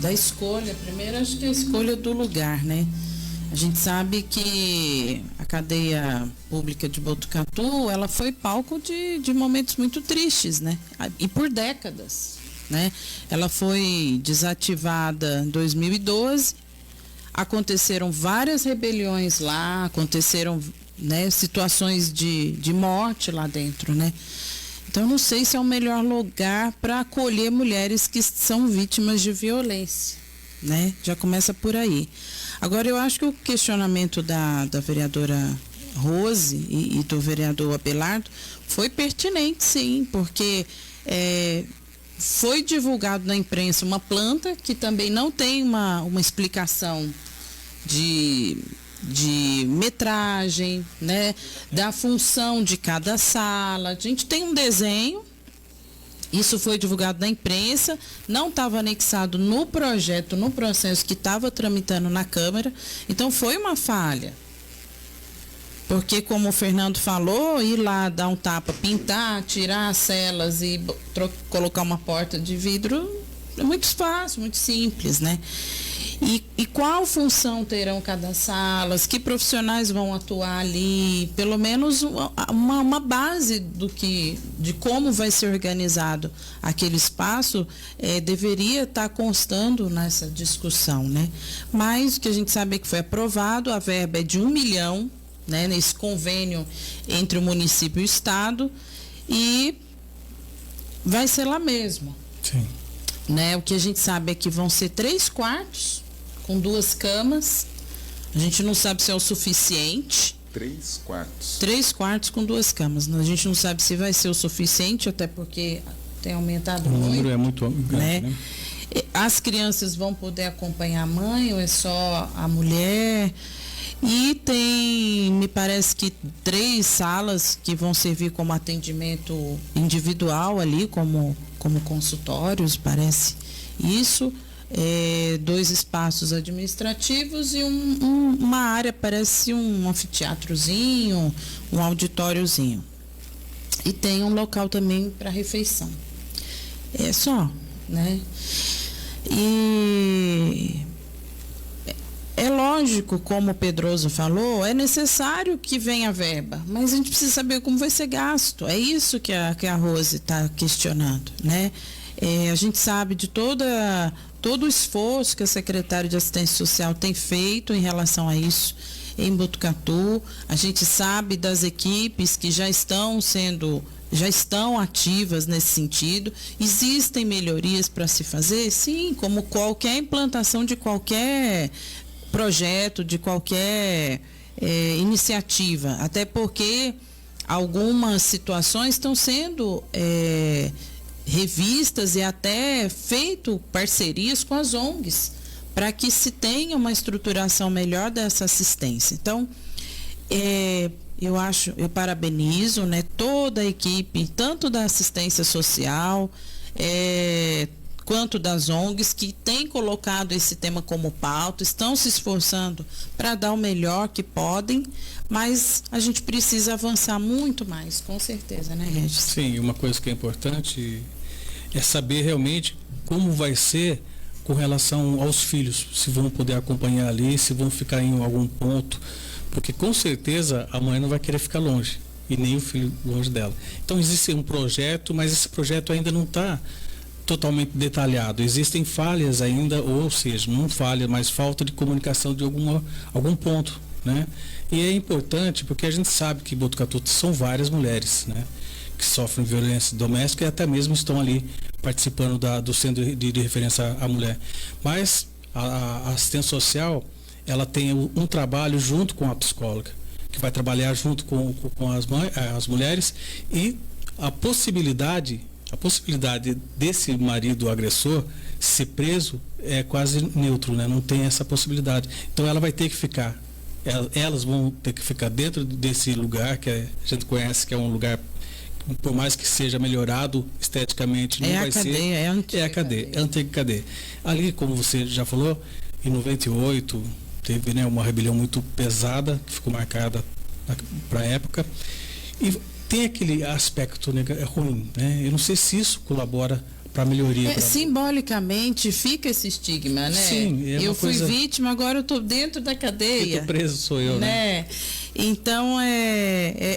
C: da escolha, primeiro acho que é a escolha do lugar, né? A gente sabe que a cadeia pública de Botucatu, ela foi palco de momentos muito tristes, né? E por décadas, né? Ela foi desativada em 2012, aconteceram várias rebeliões lá, aconteceram, né, situações de morte lá dentro, né? Então, não sei se é o melhor lugar para acolher mulheres que são vítimas de violência, né? Já começa por aí. Agora, eu acho que o questionamento da vereadora Rose e do vereador Abelardo foi pertinente, sim, porque foi divulgado na imprensa uma planta que também não tem uma explicação de metragem, né, da função de cada sala. A gente tem um desenho, isso foi divulgado na imprensa, não estava anexado no projeto, no processo que estava tramitando na Câmara, então foi uma falha. Porque, como o Fernando falou, ir lá dar um tapa, pintar, tirar as celas e colocar uma porta de vidro é muito fácil, muito simples, né? E qual função terão cada sala? Que profissionais vão atuar ali? Pelo menos uma base de como vai ser organizado aquele espaço deveria estar constando nessa discussão, né? Mas o que a gente sabe é que foi aprovado, a verba é de 1 milhão, né, nesse convênio entre o município e o estado, e vai ser lá mesmo.
D: Sim.
C: Né? O que a gente sabe é que vão ser 3 quartos com 2 camas. A gente não sabe se é o suficiente.
B: 3 quartos.
C: 3 quartos com 2 camas. A gente não sabe se vai ser o suficiente, até porque tem aumentado muito.
D: O número é muito grande, né?
C: As crianças vão poder acompanhar a mãe ou é só a mulher? E tem, me parece que 3 salas que vão servir como atendimento individual ali, como consultórios, parece isso. 2 espaços administrativos e uma área, parece um anfiteatrozinho, um auditóriozinho. E tem um local também para refeição. É só, né? E é lógico, como o Pedroso falou, é necessário que venha a verba, mas a gente precisa saber como vai ser gasto. É isso que a Rose está questionando, né? A gente sabe de todo o esforço que a secretária de Assistência Social tem feito em relação a isso em Botucatu. A gente sabe das equipes que já estão ativas nesse sentido. Existem melhorias para se fazer? Sim, como qualquer implantação de qualquer projeto, de qualquer iniciativa. Até porque algumas situações estão sendo revistas e até feito parcerias com as ONGs para que se tenha uma estruturação melhor dessa assistência. Então, Eu parabenizo, né, toda a equipe, tanto da assistência social, quanto das ONGs, que têm colocado esse tema como pauta, estão se esforçando para dar o melhor que podem, mas a gente precisa avançar muito mais, com certeza, né, Regis?
D: Sim, uma coisa que é importante é saber realmente como vai ser com relação aos filhos, se vão poder acompanhar ali, se vão ficar em algum ponto, porque com certeza a mãe não vai querer ficar longe, e nem o filho longe dela. Então existe um projeto, mas esse projeto ainda não está totalmente detalhado. Existem falhas ainda, ou seja, não falha, mas falta de comunicação de algum ponto, né? E é importante porque a gente sabe que em Botucatu são várias mulheres, né, que sofrem violência doméstica e até mesmo estão ali participando do centro de referência à mulher. Mas a assistência social, ela tem um trabalho junto com a psicóloga, que vai trabalhar junto com as mulheres, e a possibilidade desse marido agressor ser preso é quase neutro, né? Não tem essa possibilidade. Então ela vai ter que ficar, elas vão ter que ficar dentro desse lugar que a gente conhece, que é um lugar, por mais que seja melhorado esteticamente, não vai ser. É a antiga cadeia. Ali, como você já falou, em 98 teve, né, uma rebelião muito pesada que ficou marcada para a época, e tem aquele aspecto, né, ruim, né? Eu não sei se isso colabora para a melhoria.
C: Simbolicamente fica esse estigma, né?
D: Sim, eu fui
C: vítima, agora eu estou dentro da cadeia.
D: Quem tô preso sou eu, né?
C: Então,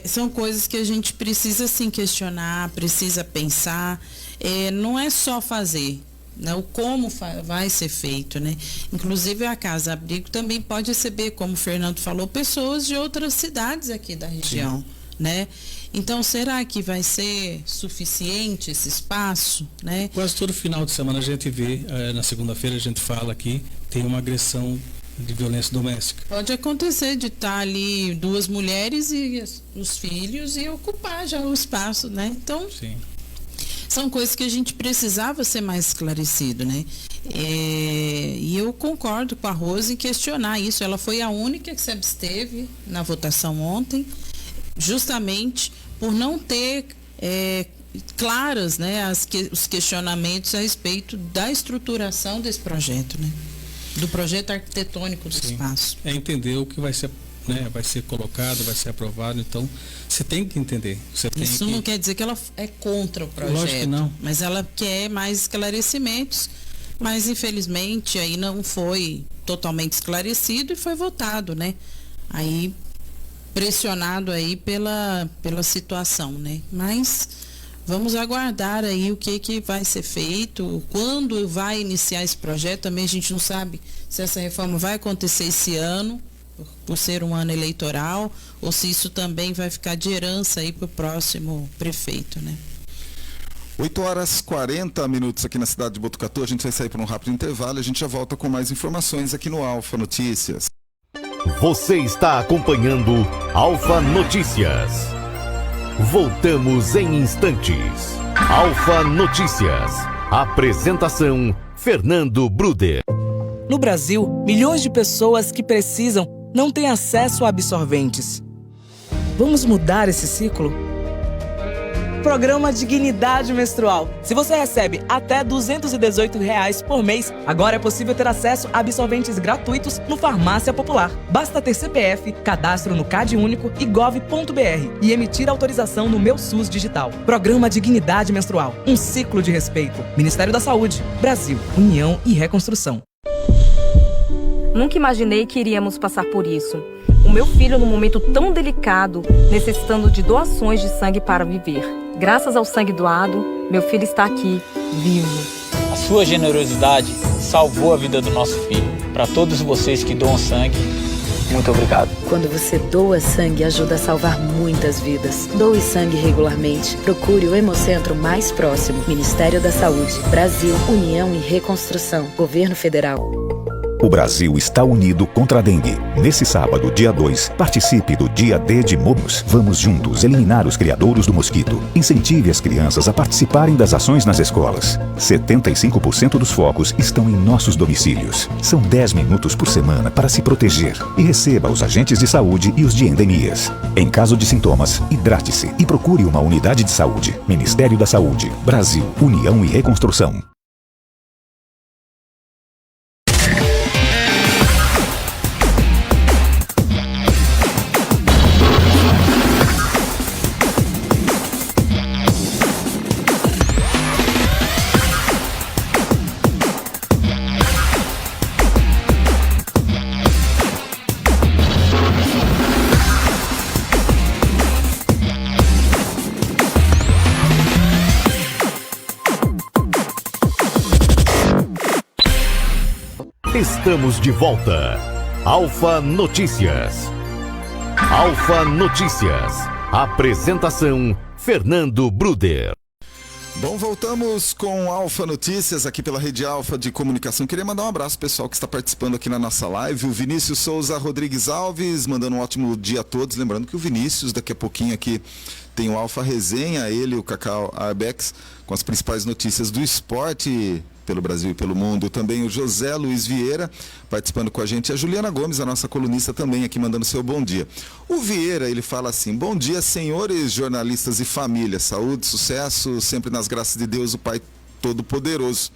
C: são coisas que a gente precisa sim questionar, precisa pensar. Não é só fazer, né? O como vai ser feito, né? Inclusive a Casa Abrigo também pode receber, como o Fernando falou, pessoas de outras cidades aqui da região, sim, né? Então, será que vai ser suficiente esse espaço, né?
D: Quase todo final de semana a gente vê, na segunda-feira a gente fala aqui, tem uma agressão de violência doméstica.
C: Pode acontecer de estar ali duas mulheres e os filhos e ocupar já o espaço, né? Então, sim, são coisas que a gente precisava ser mais esclarecido, né? E eu concordo com a Rose em questionar isso. Ela foi a única que se absteve na votação ontem, justamente por não ter claras, né, os questionamentos a respeito da estruturação desse projeto, né, do projeto arquitetônico do espaço.
D: É entender o que vai ser, né, vai ser colocado, vai ser aprovado. Então você tem que entender.
C: Isso não quer dizer que ela é contra o projeto.
D: Lógico que não.
C: Mas ela quer mais esclarecimentos, mas infelizmente aí não foi totalmente esclarecido e foi votado, né? Aí pressionado aí pela situação, né? Mas vamos aguardar aí o que vai ser feito, quando vai iniciar esse projeto. Também a gente não sabe se essa reforma vai acontecer esse ano, por ser um ano eleitoral, ou se isso também vai ficar de herança aí para o próximo prefeito, né?
B: 8h40 aqui na cidade de Botucatu. A gente vai sair para um rápido intervalo e a gente já volta com mais informações aqui no Alfa Notícias.
A: Você está acompanhando Alfa Notícias. Voltamos em instantes. Alfa Notícias. Apresentação: Fernando Bruder.
I: No Brasil, milhões de pessoas que precisam não têm acesso a absorventes. Vamos mudar esse ciclo? Programa Dignidade Menstrual. Se você recebe até R$ 218 por mês, agora é possível ter acesso a absorventes gratuitos no Farmácia Popular. Basta ter CPF, cadastro no Cade Único e gov.br e emitir autorização no Meu SUS Digital. Programa Dignidade Menstrual. Um ciclo de respeito. Ministério da Saúde. Brasil. União e Reconstrução.
J: Nunca imaginei que iríamos passar por isso. O meu filho, num momento tão delicado, necessitando de doações de sangue para viver. Graças ao sangue doado, meu filho está aqui, vivo.
K: A sua generosidade salvou a vida do nosso filho. Para todos vocês que doam sangue, muito obrigado.
L: Quando você doa sangue, ajuda a salvar muitas vidas. Doe sangue regularmente. Procure o Hemocentro mais próximo. Ministério da Saúde. Brasil, União e Reconstrução. Governo Federal.
M: O Brasil está unido contra a dengue. Nesse sábado, dia 2, participe do Dia D de Mobius. Vamos juntos eliminar os criadouros do mosquito. Incentive as crianças a participarem das ações nas escolas. 75% dos focos estão em nossos domicílios. São 10 minutos por semana para se proteger. E receba os agentes de saúde e os de endemias. Em caso de sintomas, hidrate-se e procure uma unidade de saúde. Ministério da Saúde. Brasil, União e Reconstrução.
A: Estamos de volta. Alfa Notícias. Alfa Notícias. Apresentação: Fernando Bruder.
B: Bom, voltamos com Alfa Notícias aqui pela Rede Alfa de Comunicação. Queria mandar um abraço pro pessoal que está participando aqui na nossa live. O Vinícius Souza Rodrigues Alves, mandando um ótimo dia a todos. Lembrando que o Vinícius, daqui a pouquinho aqui, tem o Alfa Resenha, ele e o Cacau Arbex, com as principais notícias do esporte pelo Brasil e pelo mundo. Também o José Luiz Vieira participando com a gente, e a Juliana Gomes, a nossa colunista, também aqui mandando seu bom dia. O Vieira, ele fala assim: bom dia, senhores jornalistas e família, saúde, sucesso, sempre nas graças de Deus, o Pai Todo-Poderoso.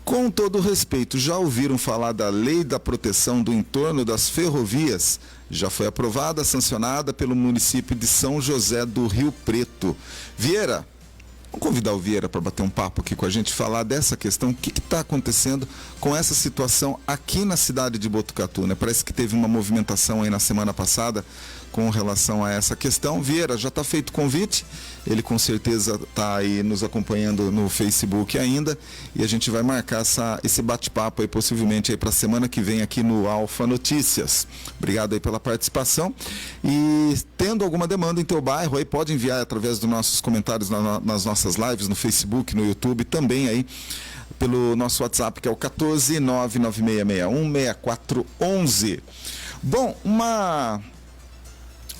B: Com todo respeito, já ouviram falar da Lei da Proteção do Entorno das Ferrovias? Já foi aprovada, sancionada pelo município de São José do Rio Preto. Vieira, vamos convidar o Vieira para bater um papo aqui com a gente, falar dessa questão, o que está acontecendo com essa situação aqui na cidade de Botucatu, né? Parece que teve uma movimentação aí na semana passada com relação a essa questão. Vieira, já está feito o convite, ele com certeza está aí nos acompanhando no Facebook ainda, e a gente vai marcar esse bate-papo aí possivelmente aí para a semana que vem aqui no Alfa Notícias. Obrigado aí pela participação, e tendo alguma demanda em teu bairro aí, pode enviar através dos nossos comentários nas nossas lives no Facebook, no YouTube, também aí pelo nosso WhatsApp, que é o 14 99661 6411. Bom, uma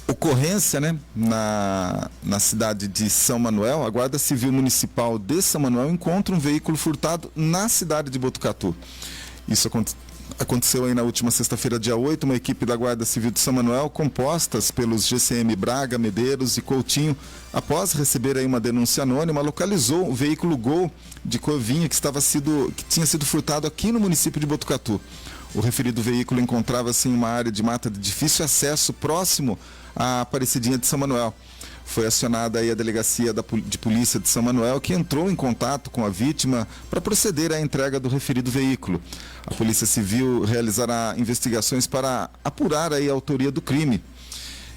B: ocorrência, né, na cidade de São Manuel. A Guarda Civil Municipal de São Manuel encontra um veículo furtado na cidade de Botucatu. Isso aconteceu aí na última sexta-feira, dia 8, uma equipe da Guarda Civil de São Manuel, compostas pelos GCM Braga, Medeiros e Coutinho, após receber aí uma denúncia anônima, localizou o veículo Gol de cor vinho que tinha sido furtado aqui no município de Botucatu. O referido veículo encontrava-se em uma área de mata de difícil acesso, próximo à Aparecidinha de São Manuel. Foi acionada aí a delegacia de polícia de São Manuel, que entrou em contato com a vítima para proceder à entrega do referido veículo. A Polícia Civil realizará investigações para apurar aí a autoria do crime.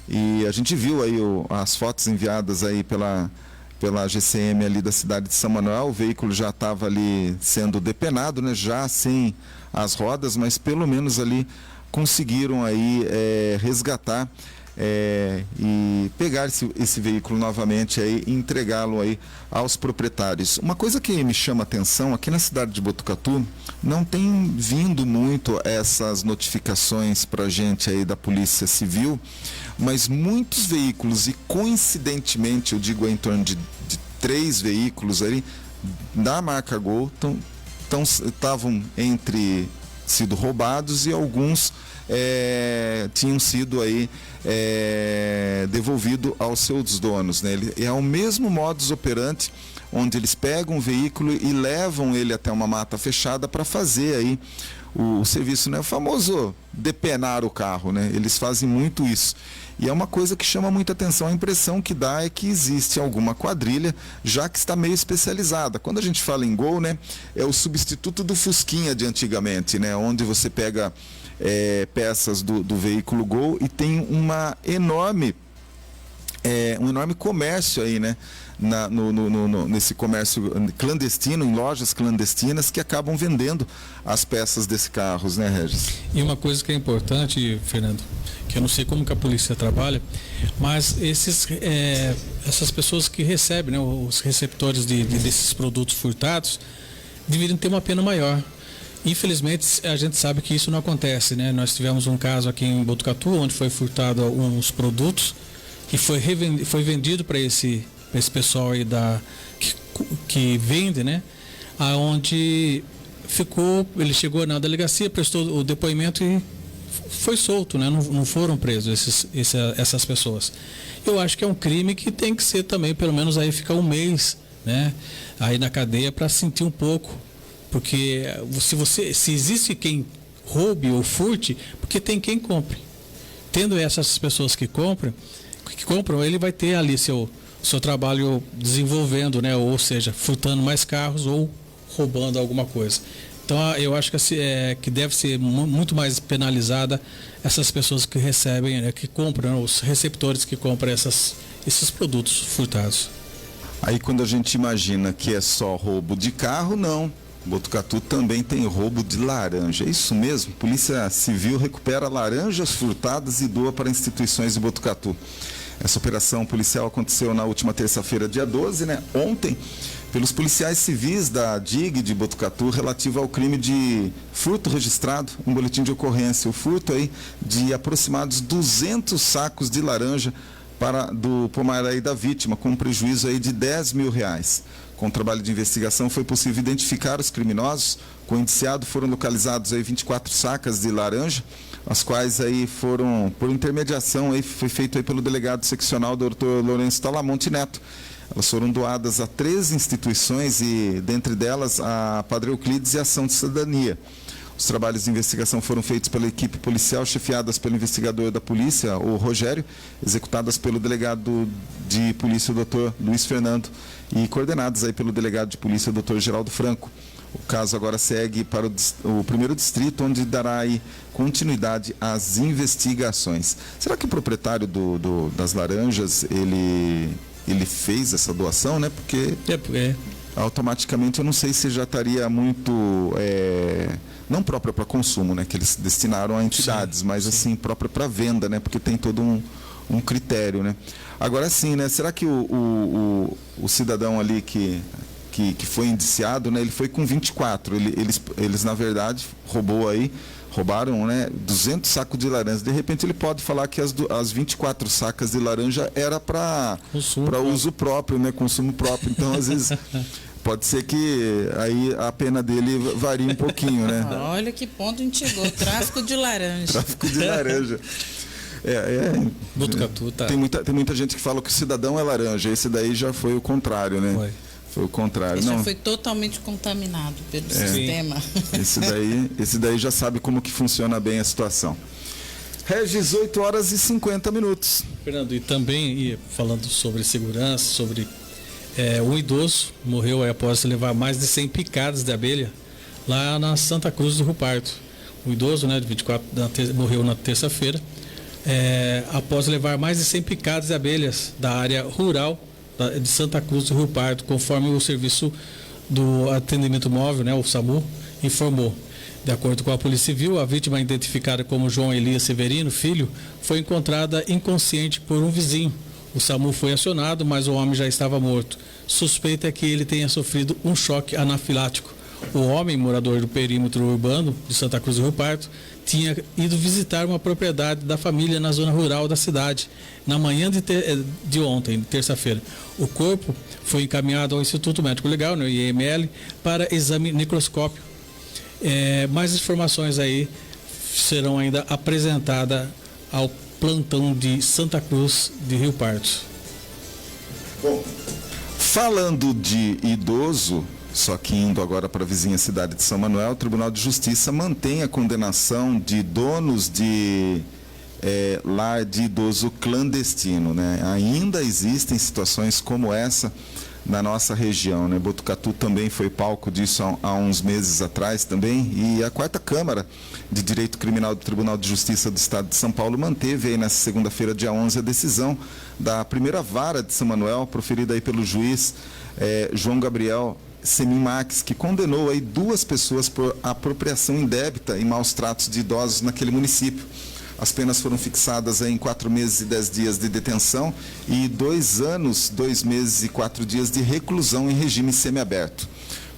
B: E a gente viu aí as fotos enviadas aí pela GCM ali da cidade de São Manuel. O veículo já estava ali sendo depenado, né, já sem as rodas, mas pelo menos ali conseguiram aí resgatar e pegar esse veículo novamente aí e entregá-lo aí aos proprietários. Uma coisa que me chama a atenção, aqui na cidade de Botucatu, não tem vindo muito essas notificações para a gente aí da Polícia Civil, mas muitos veículos, e coincidentemente eu digo em torno de 3 veículos aí da marca Gol estavam sido roubados, e alguns tinham sido aí devolvido aos seus donos, né? É o mesmo modus operandi, onde eles pegam o veículo e levam ele até uma mata fechada para fazer aí o serviço, né? O famoso depenar o carro, né? Eles fazem muito isso. E é uma coisa que chama muita atenção. A impressão que dá é que existe alguma quadrilha, já que está meio especializada. Quando a gente fala em Gol, né, é o substituto do Fusquinha de antigamente, né? Onde você pega peças do veículo Gol e tem um enorme comércio aí, né? Nesse comércio clandestino, em lojas clandestinas que acabam vendendo as peças desses carros, né, Regis?
D: E uma coisa que é importante, Fernando, que eu não sei como que a polícia trabalha, mas essas pessoas que recebem, né, os receptores desses produtos furtados, deveriam ter uma pena maior. Infelizmente, a gente sabe que isso não acontece, né? Nós tivemos um caso aqui em Botucatu, onde foi furtado alguns produtos e foi vendido para esse pessoal aí que vende, né? Aonde ele chegou na delegacia, prestou o depoimento e foi solto, né? Não foram presos essas pessoas. Eu acho que é um crime que tem que ser também, pelo menos aí ficar um mês, né? Aí na cadeia para sentir um pouco. Porque se existe quem roube ou furte, porque tem quem compre. Tendo essas pessoas que compram, ele vai ter ali seu trabalho desenvolvendo, né? Ou seja, furtando mais carros ou roubando alguma coisa. Então eu acho que deve ser muito mais penalizada essas pessoas que recebem, né? Que compram, os receptores que compram esses produtos furtados.
B: Aí quando a gente imagina que é só roubo de carro, não. Botucatu também tem roubo de laranja. É isso mesmo? Polícia Civil recupera laranjas furtadas e doa para instituições de Botucatu. Essa operação policial aconteceu na última terça-feira, dia 12, né? Ontem, pelos policiais civis da DIG de Botucatu, relativo ao crime de furto registrado, um boletim de ocorrência. O furto aí de aproximados 200 sacos de laranja do pomar aí da vítima, com um prejuízo aí de R$10 mil. Com o trabalho de investigação foi possível identificar os criminosos. Com o indiciado foram localizados aí 24 sacas de laranja, as quais aí foram, por intermediação, aí foi feito aí pelo delegado seccional Dr. Lourenço Talamonte Neto. Elas foram doadas a 3 instituições e, dentre delas, a Padre Euclides e a Ação de Cidadania. Os trabalhos de investigação foram feitos pela equipe policial, chefiadas pelo investigador da polícia, o Rogério, executadas pelo delegado de polícia, o Dr. Luiz Fernando, e coordenadas aí pelo delegado de polícia, o Dr. Geraldo Franco. O caso agora segue para o primeiro distrito, onde dará aí continuidade às investigações. Será que o proprietário das laranjas, ele fez essa doação, né? Porque automaticamente eu não sei se já estaria muito... não própria para consumo, né? Que eles destinaram a entidades, mas assim, própria para venda, né? Porque tem todo um critério, né? Agora sim, né? Será que o cidadão ali que foi indiciado, né? Ele foi com 24. Eles na verdade, roubaram, né? 200 sacos de laranja. De repente ele pode falar que as 24 sacas de laranja era para uso próprio, né? Consumo próprio. Então, às vezes... Pode ser que aí a pena dele varie um pouquinho, né?
C: Olha que ponto a gente chegou. Tráfico de laranja.
B: Tráfico de laranja.
D: Botucatu, tá.
B: Tem muita gente que fala que o cidadão é laranja. Esse daí já foi o contrário, né? Foi o contrário.
C: Esse já foi totalmente contaminado pelo sistema.
B: Esse daí já sabe como que funciona bem a situação. Regis, 8h50.
D: Fernando, e também falando sobre segurança, sobre... um idoso morreu após levar mais de 100 picadas de abelha lá na Santa Cruz do Rio Pardo. O idoso, né, de 24, morreu na terça-feira após levar mais de 100 picadas de abelhas da área rural de Santa Cruz do Rio Pardo, conforme o serviço do atendimento móvel, né, o SAMU, informou. De acordo com a Polícia Civil, a vítima, identificada como João Elias Severino, filho, foi encontrada inconsciente por um vizinho. O SAMU foi acionado, mas o homem já estava morto. Suspeita é que ele tenha sofrido um choque anafilático. O homem, morador do perímetro urbano de Santa Cruz do Rio Pardo, tinha ido visitar uma propriedade da família na zona rural da cidade, na manhã de ontem, terça-feira. O corpo foi encaminhado ao Instituto Médico Legal, no IML, para exame necroscópio. Mais informações aí serão ainda apresentadas ao plantão de Santa Cruz de Rio Pardo.
B: Bom, falando de idoso, só que indo agora para a vizinha cidade de São Manuel, o Tribunal de Justiça mantém a condenação de donos de lar de idoso clandestino, né? Ainda existem situações como essa na nossa região, né? Botucatu também foi palco disso há uns meses atrás também, e a 4ª Câmara de Direito Criminal do Tribunal de Justiça do Estado de São Paulo manteve aí nessa segunda-feira, dia 11, a decisão da primeira vara de São Manuel, proferida aí pelo juiz João Gabriel Semin Max, que condenou aí 2 pessoas por apropriação indébita e maus tratos de idosos naquele município. As penas foram fixadas em 4 meses e 10 dias de detenção e 2 anos, 2 meses e 4 dias de reclusão em regime semiaberto.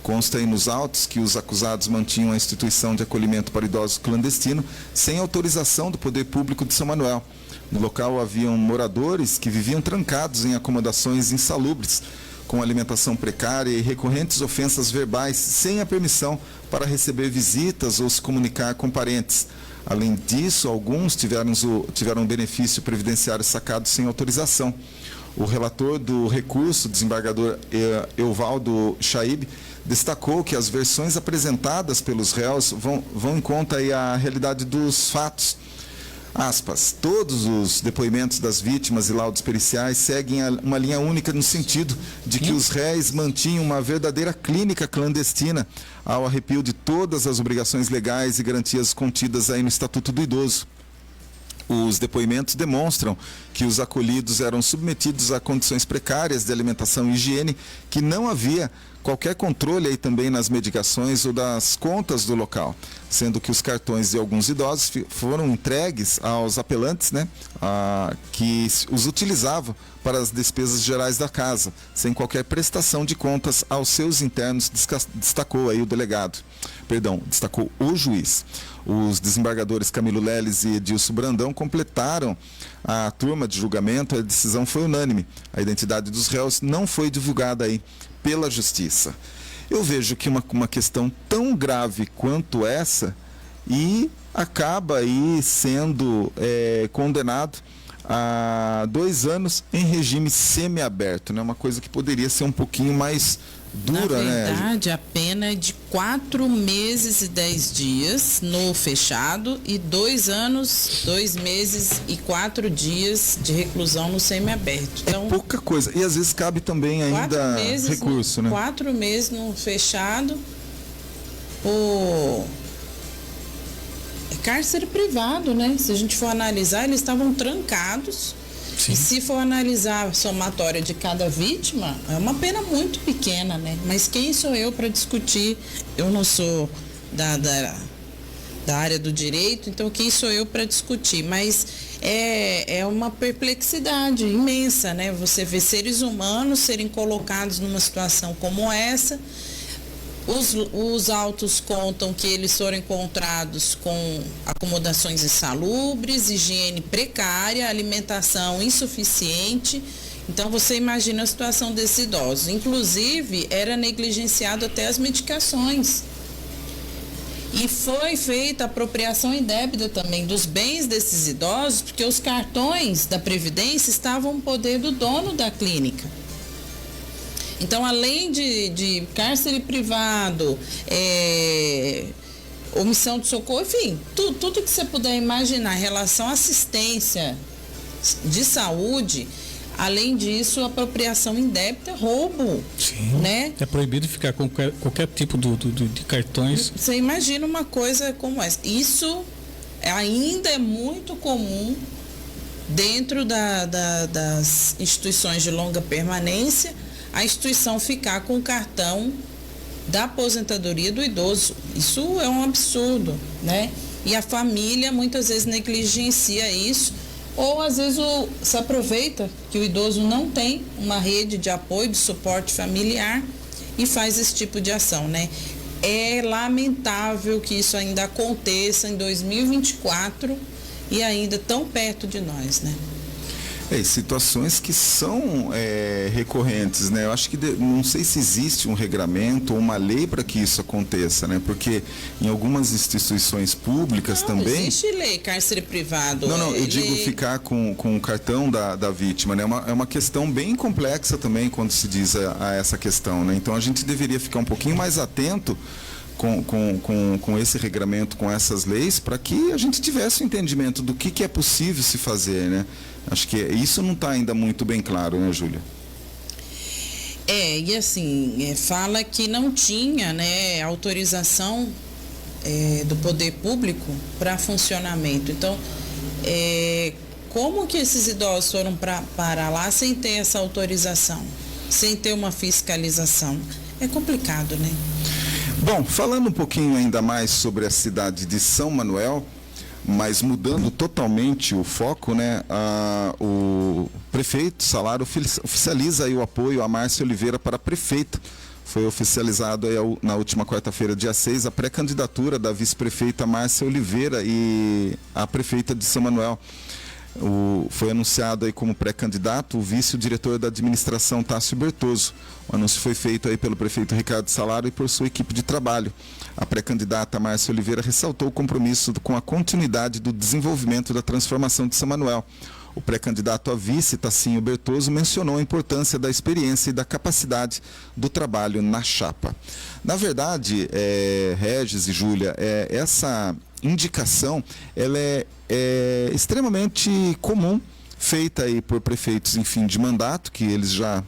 B: Consta aí nos autos que os acusados mantinham a instituição de acolhimento para idosos clandestino sem autorização do poder público de São Manuel. No local haviam moradores que viviam trancados em acomodações insalubres, com alimentação precária e recorrentes ofensas verbais, sem a permissão para receber visitas ou se comunicar com parentes. Além disso, alguns tiveram benefício previdenciário sacado sem autorização. O relator do recurso, desembargador Euvaldo Chaib, destacou que as versões apresentadas pelos réus vão em conta aí a realidade dos fatos. Aspas, todos os depoimentos das vítimas e laudos periciais seguem uma linha única no sentido de que os réis mantinham uma verdadeira clínica clandestina ao arrepio de todas as obrigações legais e garantias contidas aí no Estatuto do Idoso. Os depoimentos demonstram que os acolhidos eram submetidos a condições precárias de alimentação e higiene, que não havia qualquer controle aí também nas medicações ou das contas do local, sendo que os cartões de alguns idosos foram entregues aos apelantes, né, que os utilizavam para as despesas gerais da casa, sem qualquer prestação de contas aos seus internos, destacou aí destacou o juiz. Os desembargadores Camilo Leles e Edilson Brandão completaram a turma de julgamento. A decisão foi unânime. A identidade dos réus não foi divulgada aí pela Justiça. Eu vejo que uma questão tão grave quanto essa e acaba aí sendo condenado a 2 anos em regime semiaberto, né? Uma coisa que poderia ser um pouquinho mais dura, né?
C: Na verdade, a pena é de 4 meses e 10 dias no fechado e 2 anos, 2 meses e 4 dias de reclusão no semiaberto. Então,
B: é pouca coisa. E às vezes cabe também ainda recurso, né?
C: 4 meses no fechado, cárcere privado, né? Se a gente for analisar, eles estavam trancados. Sim. E se for analisar a somatória de cada vítima, é uma pena muito pequena, né? Mas quem sou eu para discutir? Eu não sou da área do direito, então quem sou eu para discutir? Mas é uma perplexidade imensa, né? Você vê seres humanos serem colocados numa situação como essa. Os autos contam que eles foram encontrados com acomodações insalubres, higiene precária, alimentação insuficiente. Então você imagina a situação desses idosos. Inclusive, era negligenciado até as medicações. E foi feita apropriação indébita também dos bens desses idosos, porque os cartões da Previdência estavam no poder do dono da clínica. Então, além de cárcere privado, omissão de socorro, enfim, tudo que você puder imaginar em relação à assistência de saúde, além disso, apropriação indébita, roubo. Sim, né?
D: É proibido ficar com qualquer tipo de cartões.
C: Você imagina uma coisa como essa. Isso ainda é muito comum dentro das instituições de longa permanência, a instituição ficar com o cartão da aposentadoria do idoso. Isso é um absurdo, né? E a família muitas vezes negligencia isso, ou às vezes se aproveita que o idoso não tem uma rede de apoio, de suporte familiar e faz esse tipo de ação, né? É lamentável que isso ainda aconteça em 2024 e ainda tão perto de nós, né?
B: Situações que são recorrentes, né? Eu acho que não sei se existe um regramento ou uma lei para que isso aconteça, né? Porque em algumas instituições públicas também...
C: Não existe lei, cárcere privado.
B: Não, eu digo ficar com o cartão da vítima, né? É uma questão bem complexa também quando se diz a essa questão, né? Então a gente deveria ficar um pouquinho mais atento com esse regramento, com essas leis, para que a gente tivesse um entendimento do que é possível se fazer, né? Acho que isso não está ainda muito bem claro, né, Júlia?
C: E assim, fala que não tinha, né, autorização do poder público para funcionamento. Então, como que esses idosos foram para lá sem ter essa autorização, sem ter uma fiscalização? É complicado, né?
B: Bom, falando um pouquinho ainda mais sobre a cidade de São Manuel, mas mudando totalmente o foco, né? O prefeito Salário oficializa aí o apoio a Márcia Oliveira para prefeita. foi oficializado aí na última quarta-feira, dia 6, a pré-candidatura da vice-prefeita Márcia Oliveira e a prefeita de São Manuel. Foi anunciado aí como pré-candidato o vice-diretor da administração, Tássio Bertoso. O anúncio foi feito aí pelo prefeito Ricardo Salaro e por sua equipe de trabalho. A pré-candidata Márcia Oliveira ressaltou o compromisso com a continuidade do desenvolvimento da transformação de São Manuel. O pré-candidato a vice, Tassinho Bertoso, mencionou a importância da experiência e da capacidade do trabalho na chapa. Na verdade, Regis e Júlia, essa indicação ela é extremamente comum, feita aí por prefeitos em fim de mandato, que eles já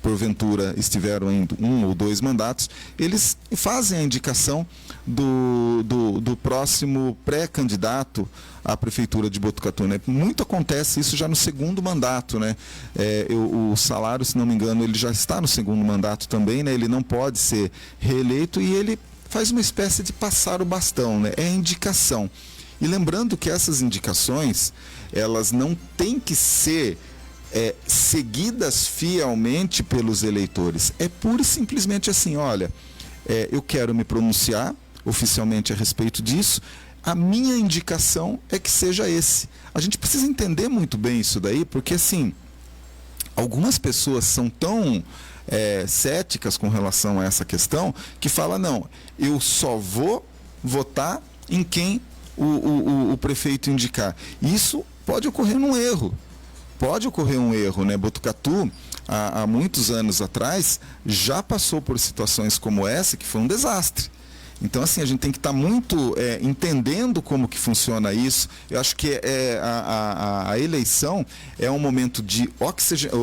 B: porventura estiveram em 1 ou 2 mandatos, eles fazem a indicação do próximo pré-candidato à prefeitura de Botucatu, né? Muito acontece isso já no segundo mandato, né? O Salário, se não me engano, ele já está no segundo mandato também, né? Ele não pode ser reeleito e ele faz uma espécie de passar o bastão, né? É indicação. E lembrando que essas indicações, elas não têm que ser seguidas fielmente pelos eleitores. É pura e simplesmente assim, olha, eu quero me pronunciar oficialmente a respeito disso, a minha indicação é que seja esse. A gente precisa entender muito bem isso daí, porque assim, algumas pessoas são tão céticas com relação a essa questão, que fala, não, eu só vou votar em quem o prefeito indicar. Isso pode ocorrer um erro. Pode ocorrer um erro, né? Botucatu, há muitos anos atrás, já passou por situações como essa, que foi um desastre. Então, assim, a gente tem que estar muito entendendo como que funciona isso. Eu acho que a eleição é um momento de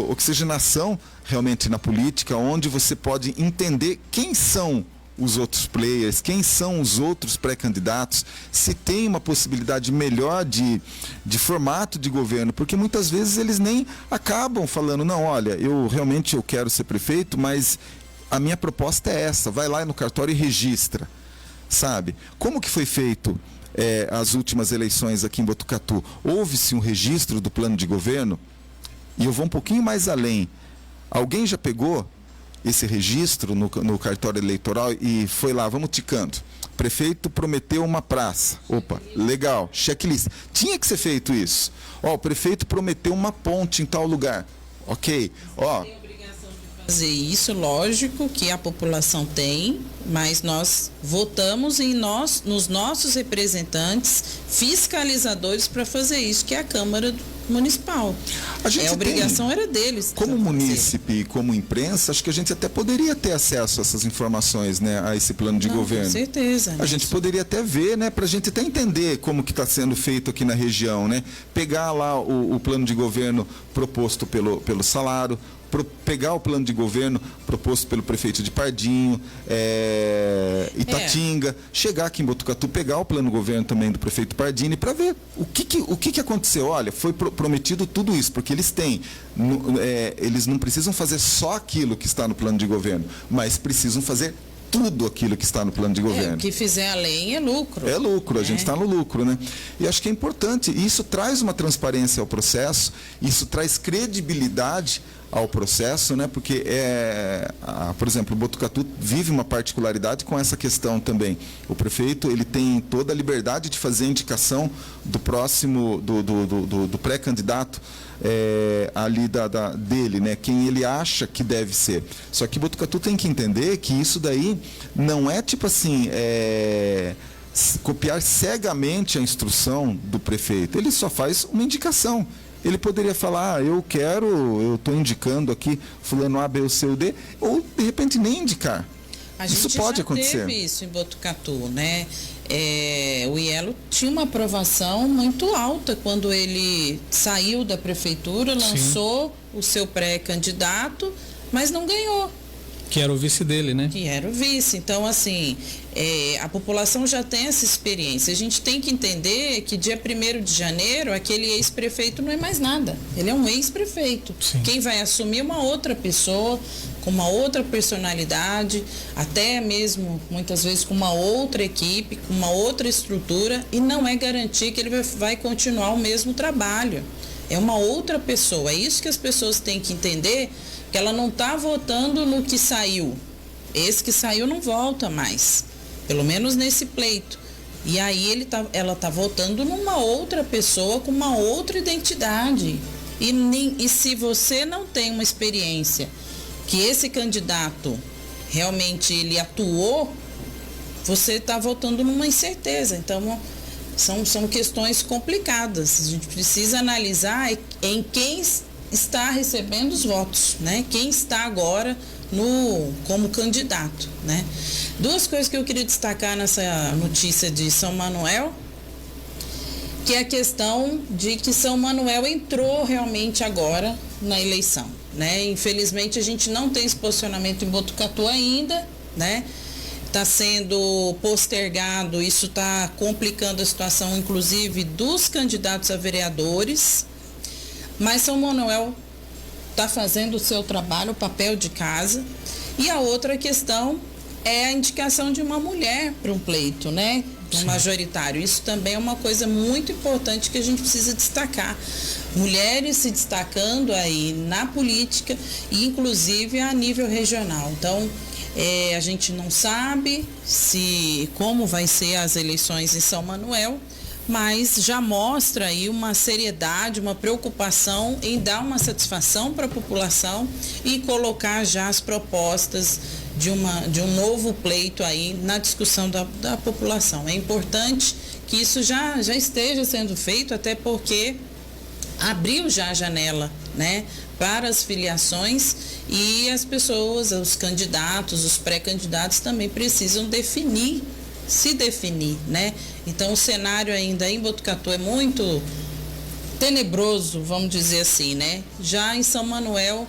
B: oxigenação realmente na política, onde você pode entender quem são os outros players, quem são os outros pré-candidatos, se tem uma possibilidade melhor de formato de governo, porque muitas vezes eles nem acabam falando, não, olha, eu quero ser prefeito, mas a minha proposta é essa, vai lá no cartório e registra, sabe? Como que foi feito as últimas eleições aqui em Botucatu? Houve-se um registro do plano de governo, e eu vou um pouquinho mais além. Alguém já pegou esse registro no cartório eleitoral e foi lá, vamos ticando. Prefeito prometeu uma praça. Opa, legal, checklist. Tinha que ser feito isso. O prefeito prometeu uma ponte em tal lugar. Ok,
C: Tem obrigação de fazer isso, lógico que a população tem, mas nós votamos nos nossos representantes fiscalizadores para fazer isso, que é a Câmara Municipal. A obrigação era deles.
B: Como munícipe e como imprensa, acho que a gente até poderia ter acesso a essas informações, né, a esse plano de governo.
C: Com certeza.
B: A gente poderia até ver, né, para a gente até entender como que está sendo feito aqui na região, né? Pegar lá o plano de governo proposto pelo Salário, pegar o plano de governo proposto pelo prefeito de Pardinho, Itatinga, chegar aqui em Botucatu, pegar o plano de governo também do prefeito Pardini, para ver o que aconteceu. Olha, foi prometido tudo isso, porque eles têm, eles não precisam fazer só aquilo que está no plano de governo, mas precisam fazer tudo aquilo que está no plano de governo.
C: O que fizer além é lucro.
B: É lucro, a gente está no lucro, né? E acho que é importante, isso traz uma transparência ao processo, isso traz credibilidade ao processo, né? Porque por exemplo, o Botucatu vive uma particularidade com essa questão também. O prefeito, ele tem toda a liberdade de fazer a indicação do próximo, do pré-candidato ali dele, né? Quem ele acha que deve ser. Só que Botucatu tem que entender que isso daí não é tipo assim, copiar cegamente a instrução do prefeito. Ele só faz uma indicação. Ele poderia falar, eu estou indicando aqui fulano A, B, C ou D, ou de repente nem indicar. Isso pode acontecer.
C: Teve isso em Botucatu, né? O Ielo tinha uma aprovação muito alta quando ele saiu da prefeitura, lançou o seu pré-candidato, mas não ganhou.
D: Que era o vice dele, né?
C: Que era o vice. Então, assim, a população já tem essa experiência. A gente tem que entender que dia 1º de janeiro, aquele ex-prefeito não é mais nada. Ele é um ex-prefeito. Quem vai assumir é uma outra pessoa, com uma outra personalidade, até mesmo, muitas vezes, com uma outra equipe, com uma outra estrutura, e não é garantir que ele vai continuar o mesmo trabalho. É uma outra pessoa. É isso que as pessoas têm que entender, que ela não está votando no que saiu. esse que saiu não volta mais, pelo menos nesse pleito. E aí ela está votando numa outra pessoa com uma outra identidade. E se você não tem uma experiência que esse candidato realmente ele atuou, você está votando numa incerteza. Então, são questões complicadas. A gente precisa analisar em quem está recebendo os votos, né? Quem está agora como candidato, né? Duas coisas que eu queria destacar nessa notícia de São Manuel, que é a questão de que São Manuel entrou realmente agora na eleição, né? Infelizmente a gente não tem esse posicionamento em Botucatu ainda, né? Está sendo postergado, isso está complicando a situação, inclusive, dos candidatos a vereadores, mas São Manuel está fazendo o seu trabalho, o papel de casa. E a outra questão é a indicação de uma mulher para um pleito, né? Um majoritário. Isso também é uma coisa muito importante que a gente precisa destacar. Mulheres se destacando aí na política e inclusive a nível regional. Então, a gente não sabe como vai ser as eleições em São Manuel, mas já mostra aí uma seriedade, uma preocupação em dar uma satisfação para a população e colocar já as propostas de um novo pleito aí na discussão da população. É importante que isso já esteja sendo feito, até porque abriu já a janela, né, para as filiações, e as pessoas, os candidatos, os pré-candidatos também precisam se definir, né? Então o cenário ainda em Botucatu é muito tenebroso, vamos dizer assim, né? Já em São Manuel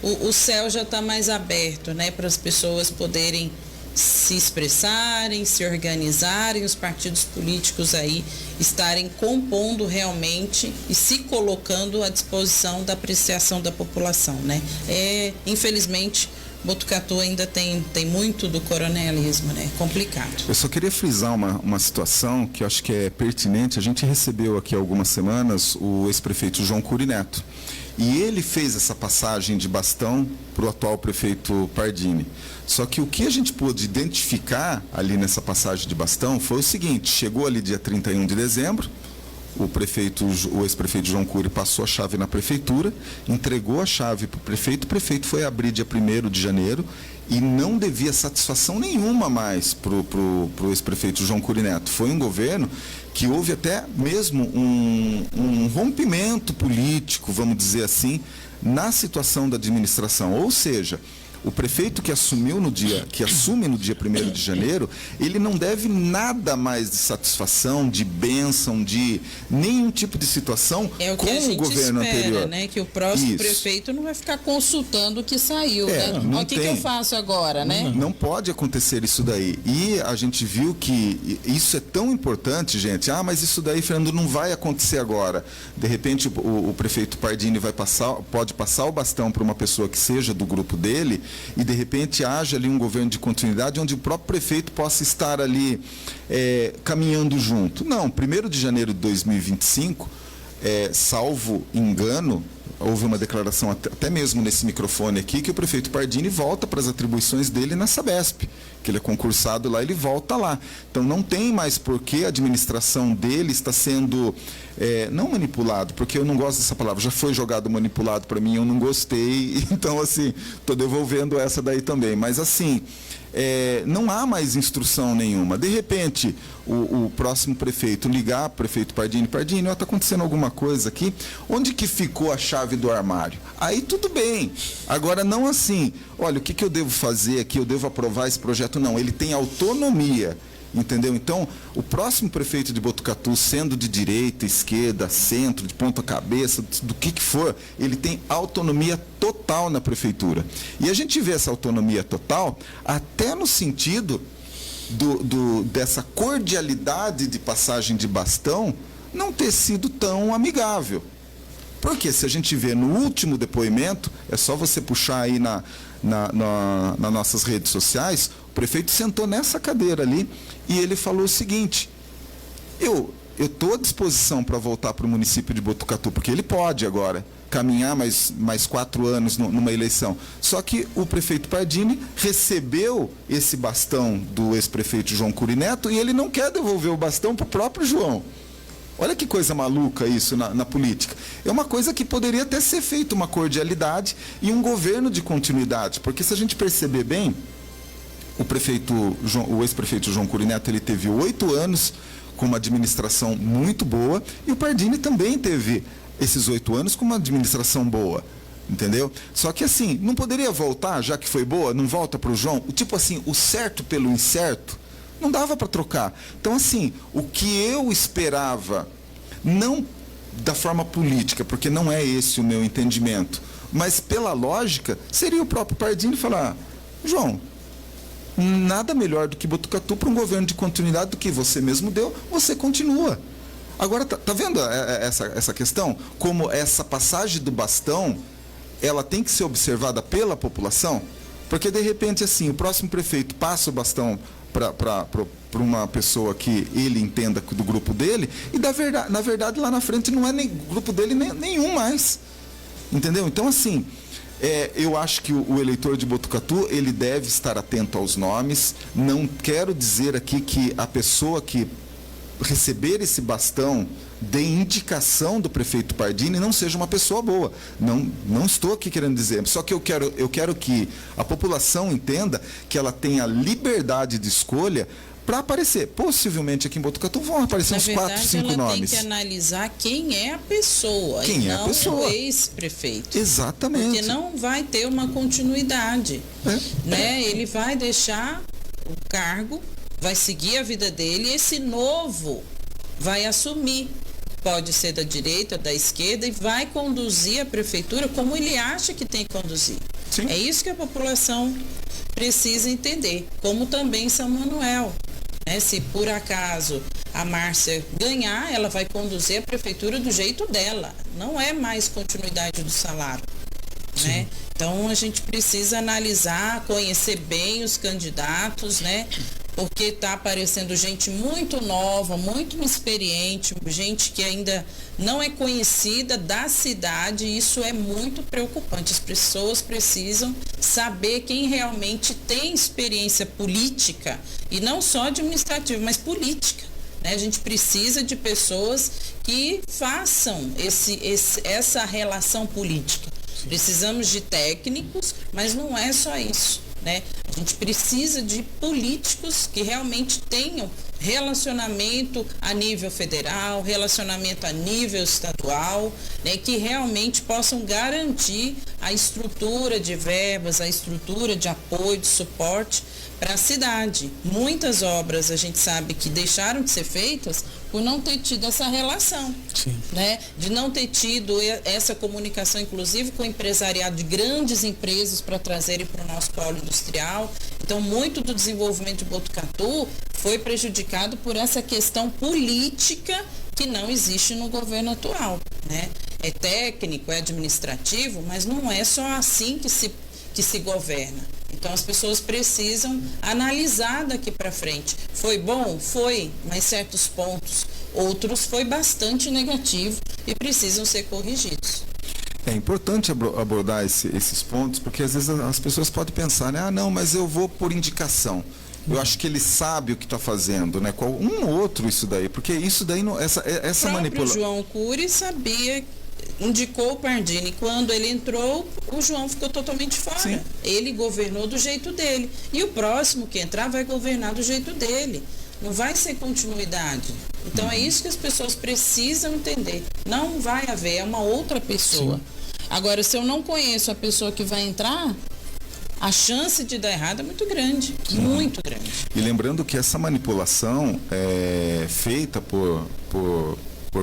C: o céu já está mais aberto, né? Para as pessoas poderem se expressarem, se organizarem, os partidos políticos aí estarem compondo realmente e se colocando à disposição da apreciação da população, né? Infelizmente, Botucatu ainda tem muito do coronelismo, né? Complicado.
B: Eu só queria frisar uma situação que eu acho que é pertinente. A gente recebeu aqui há algumas semanas o ex-prefeito João Cury Neto. E ele fez essa passagem de bastão para o atual prefeito Pardini. Só que o que a gente pôde identificar ali nessa passagem de bastão foi o seguinte: chegou ali dia 31 de dezembro, o ex-prefeito João Cury passou a chave na prefeitura, entregou a chave para o prefeito foi abrir dia 1º de janeiro e não devia satisfação nenhuma mais para o ex-prefeito João Cury Neto. Foi um governo que houve até mesmo um rompimento político, vamos dizer assim, na situação da administração. Ou seja, o prefeito que assume no dia 1º de janeiro, ele não deve nada mais de satisfação, de bênção, de nenhum tipo de situação com o governo anterior.
C: Né? Que o próximo prefeito não vai ficar consultando o que saiu, né? O que eu faço agora, né?
B: Não pode acontecer isso daí. E a gente viu que isso é tão importante, gente. Mas isso daí, Fernando, não vai acontecer agora. De repente, o prefeito Pardini pode passar o bastão para uma pessoa que seja do grupo dele, e de repente haja ali um governo de continuidade onde o próprio prefeito possa estar ali caminhando junto. Não, 1º de janeiro de 2025, salvo engano, houve uma declaração até mesmo nesse microfone aqui, que o prefeito Pardini volta para as atribuições dele na Sabesp, que ele é concursado lá, ele volta lá. Então não tem mais por que a administração dele está sendo não manipulado, porque eu não gosto dessa palavra, já foi jogado manipulado para mim, eu não gostei, então assim, estou devolvendo essa daí também, mas assim, não há mais instrução nenhuma. De repente, o próximo prefeito ligar, prefeito Pardini, está acontecendo alguma coisa aqui, onde que ficou a chave do armário? Aí tudo bem, agora não assim, olha, o que eu devo fazer aqui, eu devo aprovar esse projeto? Não, ele tem autonomia. Entendeu? Então, o próximo prefeito de Botucatu, sendo de direita, esquerda, centro, de ponta cabeça, do que for, ele tem autonomia total na prefeitura. E a gente vê essa autonomia total até no sentido dessa cordialidade de passagem de bastão não ter sido tão amigável. Porque se a gente vê no último depoimento, é só você puxar aí nas nossas redes sociais, o prefeito sentou nessa cadeira ali e ele falou o seguinte: eu estou à disposição para voltar para o município de Botucatu, porque ele pode agora. caminhar mais 4 anos numa eleição. Só que o prefeito Pardini recebeu esse bastão do ex-prefeito João Cury Neto e ele não quer devolver o bastão para o próprio João. Olha que coisa maluca isso na política. É uma coisa que poderia até ser feita uma cordialidade e um governo de continuidade, porque se a gente perceber bem, o ex-prefeito João Cury Neto, ele teve 8 anos com uma administração muito boa e o Pardini também teve esses 8 anos com uma administração boa, entendeu? Só que assim, não poderia voltar, já que foi boa, não volta para o João? Tipo assim, o certo pelo incerto, não dava para trocar. Então assim, o que eu esperava, não da forma política, porque não é esse o meu entendimento, mas pela lógica, seria o próprio Pardini falar, João, nada melhor do que Botucatu para um governo de continuidade do que você mesmo deu, você continua. Agora, tá vendo essa questão? Como essa passagem do bastão, ela tem que ser observada pela população? Porque, de repente, assim, o próximo prefeito passa o bastão para uma pessoa que ele entenda do grupo dele, e na verdade lá na frente não é nem grupo dele nenhum mais. Entendeu? Então, assim, eu acho que o eleitor de Botucatu, ele deve estar atento aos nomes. Não quero dizer aqui que a pessoa que receber esse bastão de indicação do prefeito Pardini não seja uma pessoa boa. Não estou aqui querendo dizer. Só que eu quero que a população entenda que ela tenha liberdade de escolha para aparecer. Possivelmente aqui em Botucatu vão aparecer uns 4, 5 nomes.
C: Ela tem que analisar quem é a pessoa e não o ex-prefeito.
B: Exatamente.
C: Porque não vai ter uma continuidade. Né? Ele vai deixar o cargo, vai seguir a vida dele e esse novo vai assumir. Pode ser da direita, da esquerda, e vai conduzir a prefeitura como ele acha que tem que conduzir. Sim. É isso que a população precisa entender, como também São Manuel. Se por acaso a Márcia ganhar, ela vai conduzir a prefeitura do jeito dela. Não é mais continuidade do salário. Né? Então a gente precisa analisar, conhecer bem os candidatos, né? Porque está aparecendo gente muito nova, muito experiente, gente que ainda não é conhecida da cidade, e isso é muito preocupante. As pessoas precisam saber quem realmente tem experiência política, e não só administrativa, mas política. Né? A gente precisa de pessoas que façam essa relação política. Precisamos de técnicos, mas não é só isso. Né? A gente precisa de políticos que realmente tenham relacionamento a nível federal, relacionamento a nível estadual, né? Que realmente possam garantir a estrutura de verbas, a estrutura de apoio, de suporte para a cidade. Muitas obras a gente sabe que deixaram de ser feitas por não ter tido essa relação, né? De não ter tido essa comunicação, inclusive com o empresariado de grandes empresas para trazerem para o nosso polo industrial. Então, muito do desenvolvimento de Botucatu foi prejudicado por essa questão política que não existe no governo atual, né? É técnico, é administrativo, mas não é só assim que se governa. Então as pessoas precisam analisar daqui para frente. Foi bom? Foi, mas certos pontos, outros foi bastante negativo e precisam ser corrigidos.
B: É importante abordar esses pontos, porque às vezes as pessoas podem pensar, né? Ah, não, mas eu vou por indicação. Eu acho que ele sabe o que está fazendo, né? Qual um ou outro isso daí, porque isso daí não, essa manipulação. O
C: João Cury sabia, indicou o Pardini. Quando ele entrou, o João ficou totalmente fora. Sim. Ele governou do jeito dele. E o próximo que entrar vai governar do jeito dele. Não vai ser continuidade. Então é isso que as pessoas precisam entender. Não vai haver, é uma outra pessoa. Sim. Agora, se eu não conheço a pessoa que vai entrar, a chance de dar errado é muito grande. Sim. Muito grande.
B: E lembrando que essa manipulação é feita por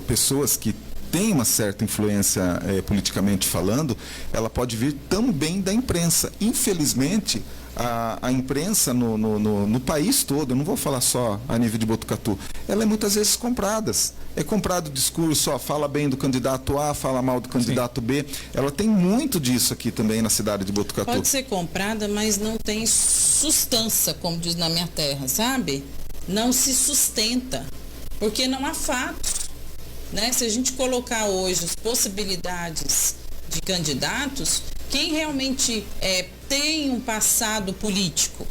B: pessoas que tem uma certa influência politicamente falando, ela pode vir também da imprensa. Infelizmente, a imprensa no país todo, eu não vou falar só a nível de Botucatu, ela é muitas vezes comprada. É comprado o discurso, fala bem do candidato A, fala mal do candidato B. Ela tem muito disso aqui também na cidade de Botucatu.
C: Pode ser comprada, mas não tem sustância, como diz na minha terra, sabe? Não se sustenta, porque não há fatos. Né? Se a gente colocar hoje as possibilidades de candidatos, quem realmente tem um passado político.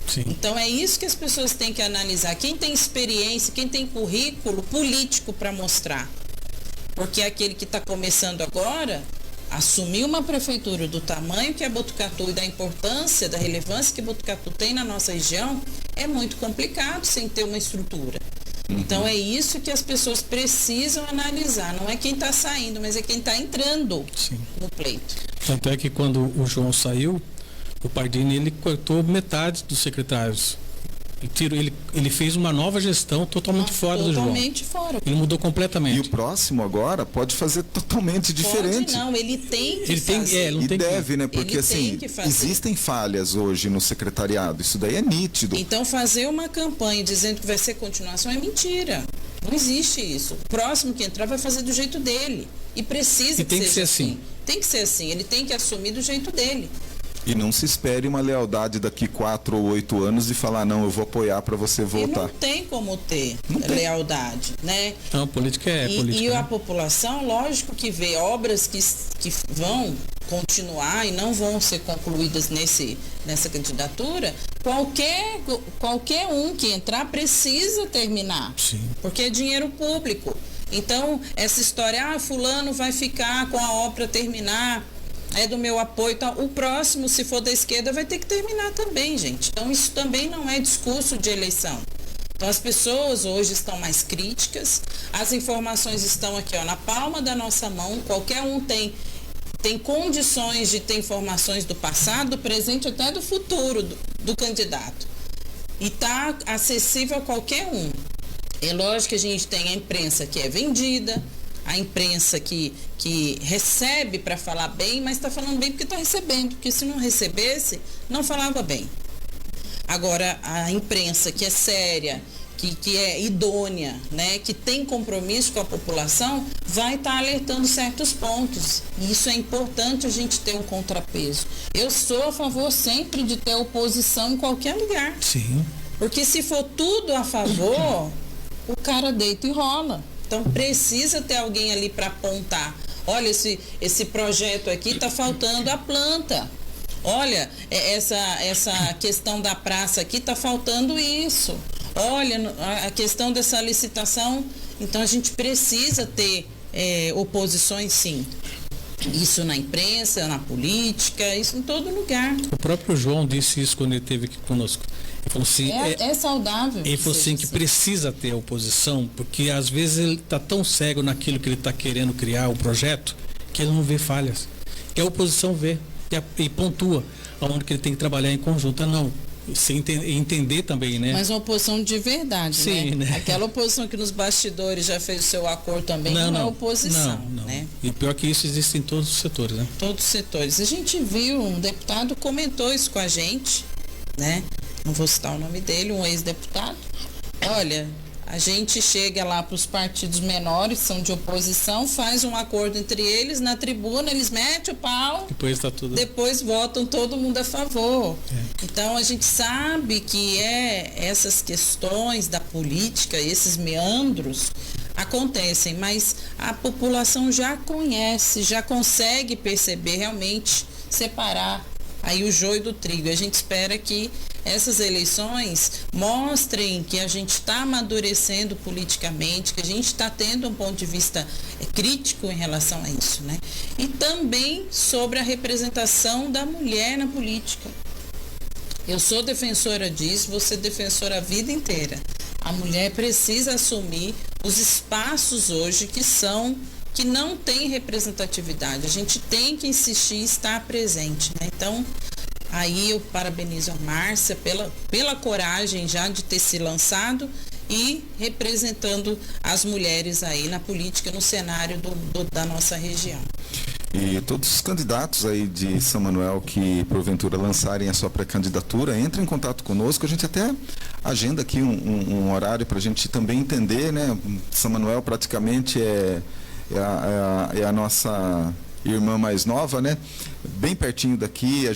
D: Sim.
C: Então é isso que as pessoas têm que analisar. Quem tem experiência, quem tem currículo político para mostrar. Porque aquele que está começando agora, assumir uma prefeitura do tamanho que é Botucatu e da importância, da relevância que Botucatu tem na nossa região, é muito complicado sem ter uma estrutura. Então é isso que as pessoas precisam analisar. Não é quem está saindo, mas é quem está entrando no pleito.
D: Tanto é que quando o João saiu, o Pardini, ele cortou metade dos secretários. Ele fez uma nova gestão totalmente fora do João.
C: Totalmente fora.
D: Ele mudou completamente.
B: E o próximo agora pode fazer totalmente diferente.
C: Pode não, ele tem que fazer.
B: E deve, né? Porque assim, existem falhas hoje no secretariado. Isso daí é nítido.
C: Então fazer uma campanha dizendo que vai ser continuação é mentira. Não existe isso. O próximo que entrar vai fazer do jeito dele. E precisa que seja assim. Tem que ser assim. Ele tem que assumir do jeito dele.
B: E não se espere uma lealdade daqui 4 ou 8 anos de falar, não, eu vou apoiar para você voltar.
C: E não tem como ter lealdade, né?
D: Não, política é política.
C: E a população, lógico que vê obras que vão continuar e não vão ser concluídas nessa candidatura, qualquer um que entrar precisa terminar.
D: Sim.
C: Porque é dinheiro público. Então, essa história, fulano vai ficar com a obra terminar, é do meu apoio, tá? O próximo, se for da esquerda, vai ter que terminar também, gente. Então, isso também não é discurso de eleição. Então, as pessoas hoje estão mais críticas, as informações estão aqui, ó, na palma da nossa mão, qualquer um tem condições de ter informações do passado, do presente, até do futuro do candidato. E está acessível a qualquer um. É lógico que a gente tem a imprensa que é vendida, a imprensa que recebe para falar bem, mas está falando bem porque está recebendo, porque se não recebesse, não falava bem. Agora, a imprensa que é séria, que é idônea, né, que tem compromisso com a população, vai estar alertando certos pontos. E isso é importante a gente ter um contrapeso. Eu sou a favor sempre de ter oposição em qualquer lugar.
D: Sim.
C: Porque se for tudo a favor, o cara deita e rola. Então precisa ter alguém ali para apontar. Olha, esse projeto aqui está faltando a planta. Olha, essa questão da praça aqui está faltando isso. Olha, a questão dessa licitação. Então a gente precisa ter oposições, sim. Isso na imprensa, na política, isso em todo lugar.
D: O próprio João disse isso quando ele esteve aqui conosco. Ele falou assim,
C: é saudável.
D: Ele falou assim que precisa ter oposição, porque às vezes ele está tão cego naquilo que ele está querendo criar, o projeto, que ele não vê falhas. E a oposição vê e pontua aonde que ele tem que trabalhar em conjunto. Não, sem entender também, né?
C: Mas uma oposição de verdade,
D: sim, né?
C: Aquela oposição que nos bastidores já fez o seu acordo também não é oposição,
D: não.
C: Né?
D: E pior que isso existe em todos os setores, né?
C: Todos os setores. A gente viu, um deputado comentou isso com a gente, né? Não vou citar o nome dele, um ex-deputado. Olha, a gente chega lá para os partidos menores, são de oposição, faz um acordo entre eles, na tribuna eles metem o pau, depois votam todo mundo a favor. Então a gente sabe que essas questões da política, esses meandros acontecem, mas a população já conhece, já consegue perceber, realmente separar aí o joio do trigo. A gente espera que essas eleições mostrem que a gente está amadurecendo politicamente, que a gente está tendo um ponto de vista crítico em relação a isso, né? E também sobre a representação da mulher na política. Eu sou defensora disso, vou ser defensora a vida inteira. A mulher precisa assumir os espaços hoje que não tem representatividade. A gente tem que insistir em estar presente, né? Então, aí eu parabenizo a Márcia pela coragem já de ter se lançado e representando as mulheres aí na política, no cenário da nossa região.
B: E todos os candidatos aí de São Manuel que porventura lançarem a sua pré-candidatura, entrem em contato conosco, a gente até agenda aqui um horário para a gente também entender, né? São Manuel praticamente é a nossa irmã mais nova, né? Bem pertinho daqui,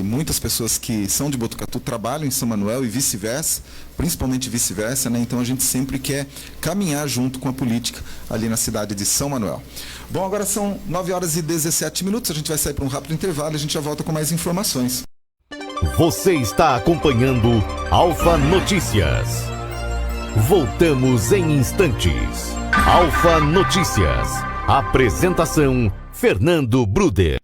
B: muitas pessoas que são de Botucatu trabalham em São Manuel e vice-versa, principalmente vice-versa, né? Então a gente sempre quer caminhar junto com a política ali na cidade de São Manuel. Bom, agora são 9h17, a gente vai sair para um rápido intervalo e a gente já volta com mais informações.
A: Você está acompanhando Alfa Notícias. Voltamos em instantes. Alfa Notícias. Apresentação Fernando Bruder.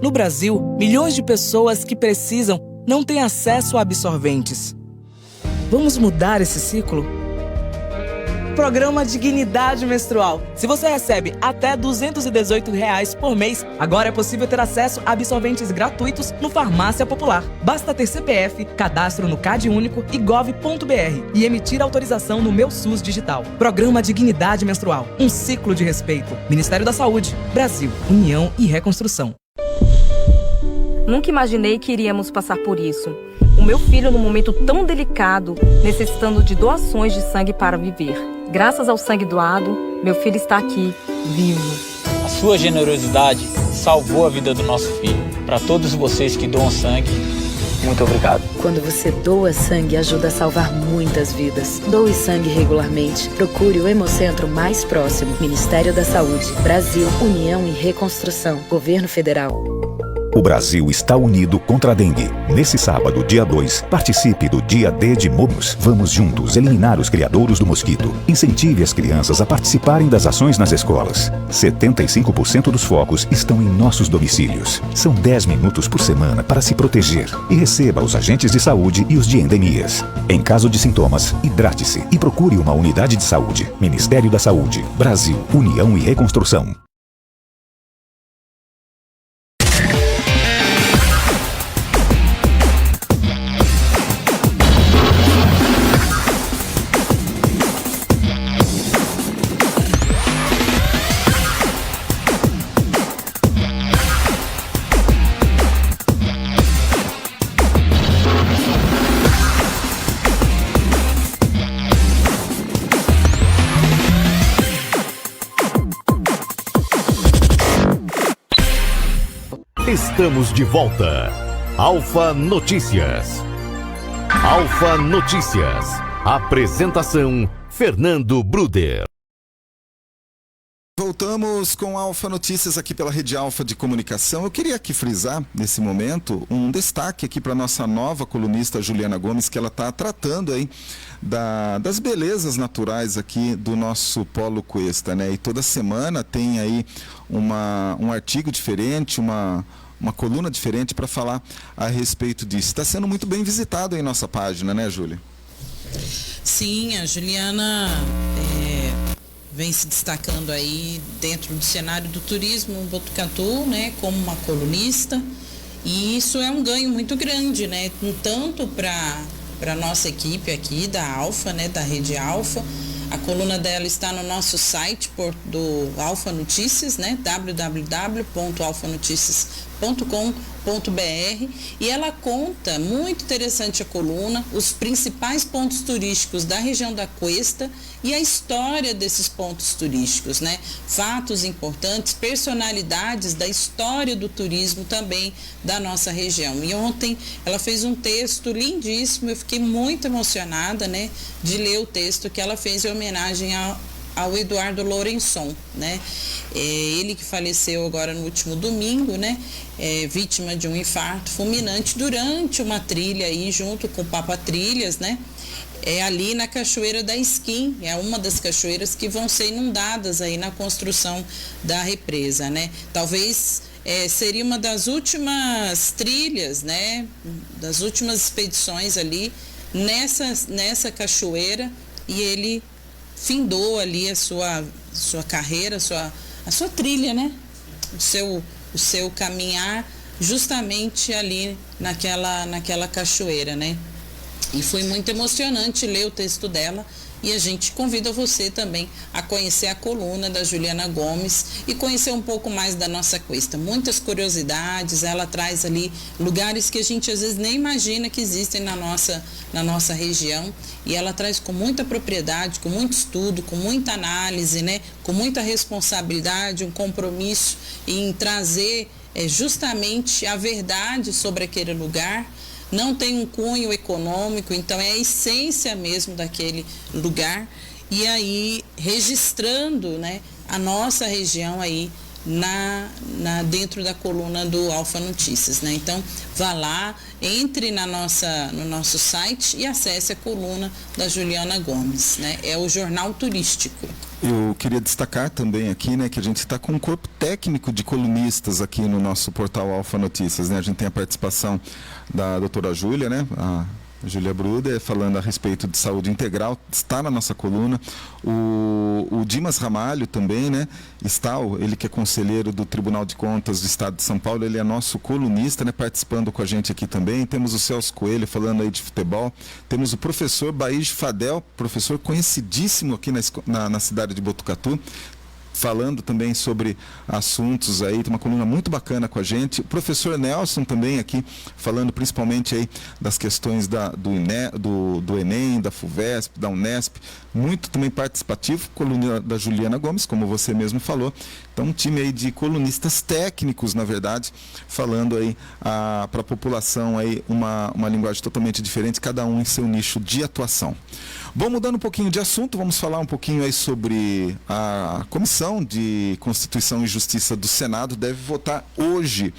I: No Brasil, milhões de pessoas que precisam não têm acesso a absorventes. Vamos mudar esse ciclo? Programa Dignidade Menstrual. Se você recebe até R$ 218 por mês, agora é possível ter acesso a absorventes gratuitos no Farmácia Popular. Basta ter CPF, cadastro no CAD Único e gov.br e emitir autorização no Meu SUS Digital. Programa Dignidade Menstrual. Um ciclo de respeito. Ministério da Saúde, Brasil, União e Reconstrução.
J: Nunca imaginei que iríamos passar por isso. O meu filho, num momento tão delicado, necessitando de doações de sangue para viver. Graças ao sangue doado, meu filho está aqui, vivo.
K: A sua generosidade salvou a vida do nosso filho. Para todos vocês que doam sangue, muito obrigado.
L: Quando você doa sangue, ajuda a salvar muitas vidas. Doe sangue regularmente. Procure o Hemocentro mais próximo. Ministério da Saúde, Brasil, União e Reconstrução, Governo Federal.
M: O Brasil está unido contra a dengue. Nesse sábado, dia 2, participe do Dia D de Momus. Vamos juntos eliminar os criadouros do mosquito. Incentive as crianças a participarem das ações nas escolas. 75% dos focos estão em nossos domicílios. São 10 minutos por semana para se proteger. E receba os agentes de saúde e os de endemias. Em caso de sintomas, hidrate-se e procure uma unidade de saúde. Ministério da Saúde, Brasil, União e Reconstrução.
A: Estamos de volta. Alfa Notícias. Alfa Notícias. Apresentação Fernando Bruder.
B: Voltamos com Alfa Notícias aqui pela Rede Alfa de Comunicação. Eu queria aqui frisar, nesse momento, um destaque aqui para a nossa nova colunista Juliana Gomes, que ela está tratando aí das belezas naturais aqui do nosso Polo Cuesta, né? E toda semana tem aí um artigo diferente, uma coluna diferente para falar a respeito disso. Está sendo muito bem visitado aí nossa página, né, Júlia?
C: Sim, a Juliana vem se destacando aí dentro do cenário do turismo em Botucatu, né, como uma colunista, e isso é um ganho muito grande, né, tanto para a nossa equipe aqui da Alfa, né, da Rede Alfa. A coluna dela está no nosso site do Alfa Notícias, né, www.alfanoticias.com.br, e ela conta, muito interessante a coluna, os principais pontos turísticos da região da Cuesta e a história desses pontos turísticos, né? Fatos importantes, personalidades da história do turismo também da nossa região. E ontem ela fez um texto lindíssimo, eu fiquei muito emocionada, né, de ler o texto que ela fez em homenagem ao Eduardo Lourençon, né? Ele que faleceu agora no último domingo, né? Vítima de um infarto fulminante durante uma trilha aí junto com o Papa Trilhas, né? Ali na Cachoeira da Esquim, é uma das cachoeiras que vão ser inundadas aí na construção da represa, né? Talvez seria uma das últimas trilhas, né? Das últimas expedições ali nessa cachoeira, e ele findou ali a sua carreira, a sua trilha, né? O seu caminhar justamente ali naquela cachoeira, né? E foi muito emocionante ler o texto dela. E a gente convida você também a conhecer a coluna da Juliana Gomes e conhecer um pouco mais da nossa Cuesta. Muitas curiosidades, ela traz ali lugares que a gente às vezes nem imagina que existem na nossa região, e ela traz com muita propriedade, com muito estudo, com muita análise, né? Com muita responsabilidade, um compromisso em trazer justamente a verdade sobre aquele lugar. Não tem um cunho econômico, então é a essência mesmo daquele lugar. E aí, registrando, né, a nossa região aí dentro da coluna do Alfa Notícias, né? Então, vá lá, entre no nosso site e acesse a coluna da Juliana Gomes, né? É o Jornal Turístico.
B: Eu queria destacar também aqui, né, que a gente está com um corpo técnico de colunistas aqui no nosso portal Alfa Notícias, né? A gente tem a participação da doutora Júlia, né? A Júlia Bruder, falando a respeito de saúde integral, está na nossa coluna. O Dimas Ramalho também, né? Está, ele que é conselheiro do Tribunal de Contas do Estado de São Paulo, ele é nosso colunista, né? Participando com a gente aqui também. Temos o Celso Coelho falando aí de futebol. Temos o professor Baís Fadel, professor conhecidíssimo aqui na cidade de Botucatu, falando também sobre assuntos aí, tem uma coluna muito bacana com a gente. O professor Nelson também aqui, falando principalmente aí das questões do Enem, da FUVESP, da Unesp, muito também participativo, coluna da Juliana Gomes, como você mesmo falou. Então, um time aí de colunistas técnicos, na verdade, falando aí para a população aí uma linguagem totalmente diferente, cada um em seu nicho de atuação. Bom, mudando um pouquinho de assunto, vamos falar um pouquinho aí sobre a Comissão de Constituição e Justiça do Senado deve votar hoje,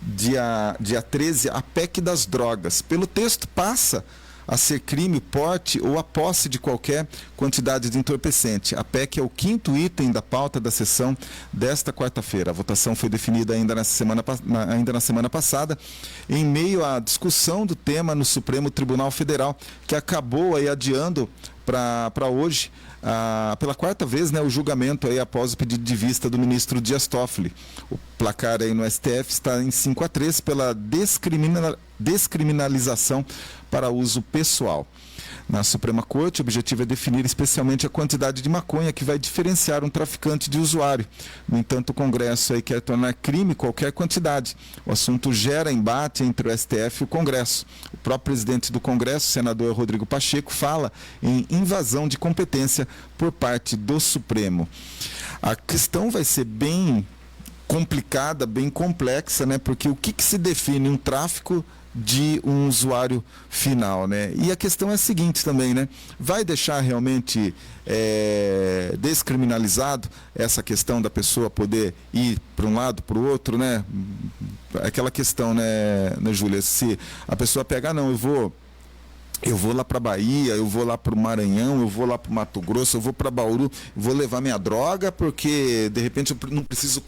B: dia 13, a PEC das drogas. Pelo texto, passa a ser crime o porte ou a posse de qualquer quantidade de entorpecente. A PEC é o 5º item da pauta da sessão desta quarta-feira. A votação foi definida ainda na semana passada, em meio à discussão do tema no Supremo Tribunal Federal, que acabou aí adiando para hoje, pela quarta vez, né, o julgamento aí após o pedido de vista do ministro Dias Toffoli. O placar aí no STF está em 5-3 pela descriminalização para uso pessoal. Na Suprema Corte, o objetivo é definir especialmente a quantidade de maconha que vai diferenciar um traficante de usuário. No entanto, o Congresso aí quer tornar crime qualquer quantidade. O assunto gera embate entre o STF e o Congresso. O próprio presidente do Congresso, senador Rodrigo Pacheco, fala em invasão de competência por parte do Supremo. A questão vai ser bem complicada, bem complexa, né? Porque o que se define um tráfico de um usuário final, né? E a questão é a seguinte também, né? Vai deixar realmente descriminalizado essa questão da pessoa poder ir para um lado, para o outro, né? Aquela questão, né, Júlia? Se a pessoa pegar, não, eu vou lá para Bahia, eu vou lá para o Maranhão, eu vou lá para o Mato Grosso, eu vou para Bauru, vou levar minha droga porque de repente eu não preciso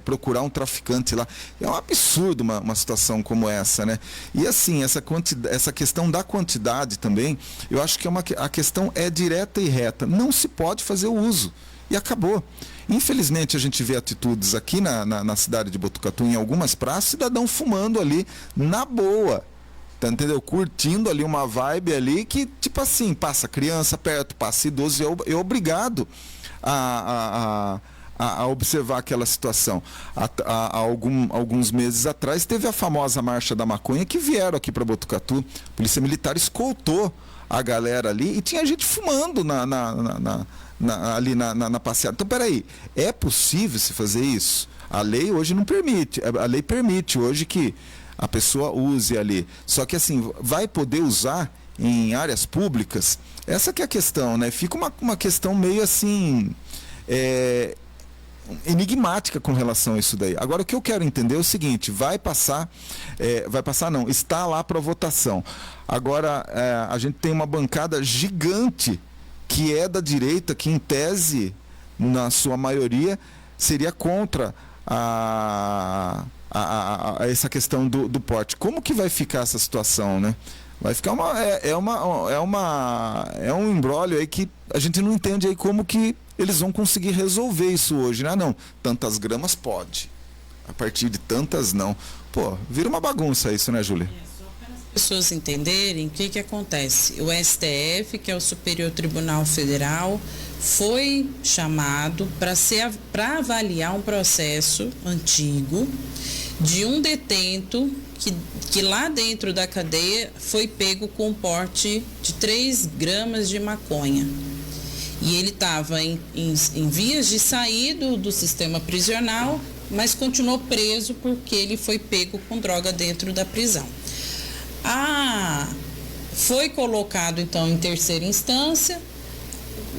B: procurar um traficante lá. É um absurdo uma situação como essa, né? E assim, essa questão da quantidade também, eu acho que a questão é direta e reta. Não se pode fazer o uso. E acabou. Infelizmente, a gente vê atitudes aqui na cidade de Botucatu, em algumas praças, cidadão fumando ali na boa. Tá, entendeu? Curtindo ali uma vibe ali que, tipo assim, passa criança perto, passa idoso, é obrigado a observar aquela situação. Há alguns meses atrás teve a famosa Marcha da Maconha, que vieram aqui para Botucatu, a Polícia Militar escoltou a galera ali e tinha gente fumando ali na passeada. Então, peraí, é possível se fazer isso? A lei hoje não permite, a lei permite hoje que a pessoa use ali, só que assim, vai poder usar em áreas públicas? Essa que é a questão, né? Fica uma questão meio assim, enigmática com relação a isso daí. Agora, o que eu quero entender é o seguinte: está lá para votação. Agora, a gente tem uma bancada gigante que é da direita, que em tese, na sua maioria, seria contra essa questão do porte. Como que vai ficar essa situação, né? Vai ficar um imbróglio aí que a gente não entende aí como que eles vão conseguir resolver isso hoje, né? Não, tantas gramas pode, a partir de tantas não. Pô, vira uma bagunça isso, né, Júlia?
C: Só apenas pessoas entenderem o que acontece. O STF, que é o Superior Tribunal Federal, foi chamado para avaliar um processo antigo de um detento que lá dentro da cadeia foi pego com porte de 3 gramas de maconha. E ele estava em vias de sair do sistema prisional, mas continuou preso porque ele foi pego com droga dentro da prisão. Foi colocado, então, em terceira instância,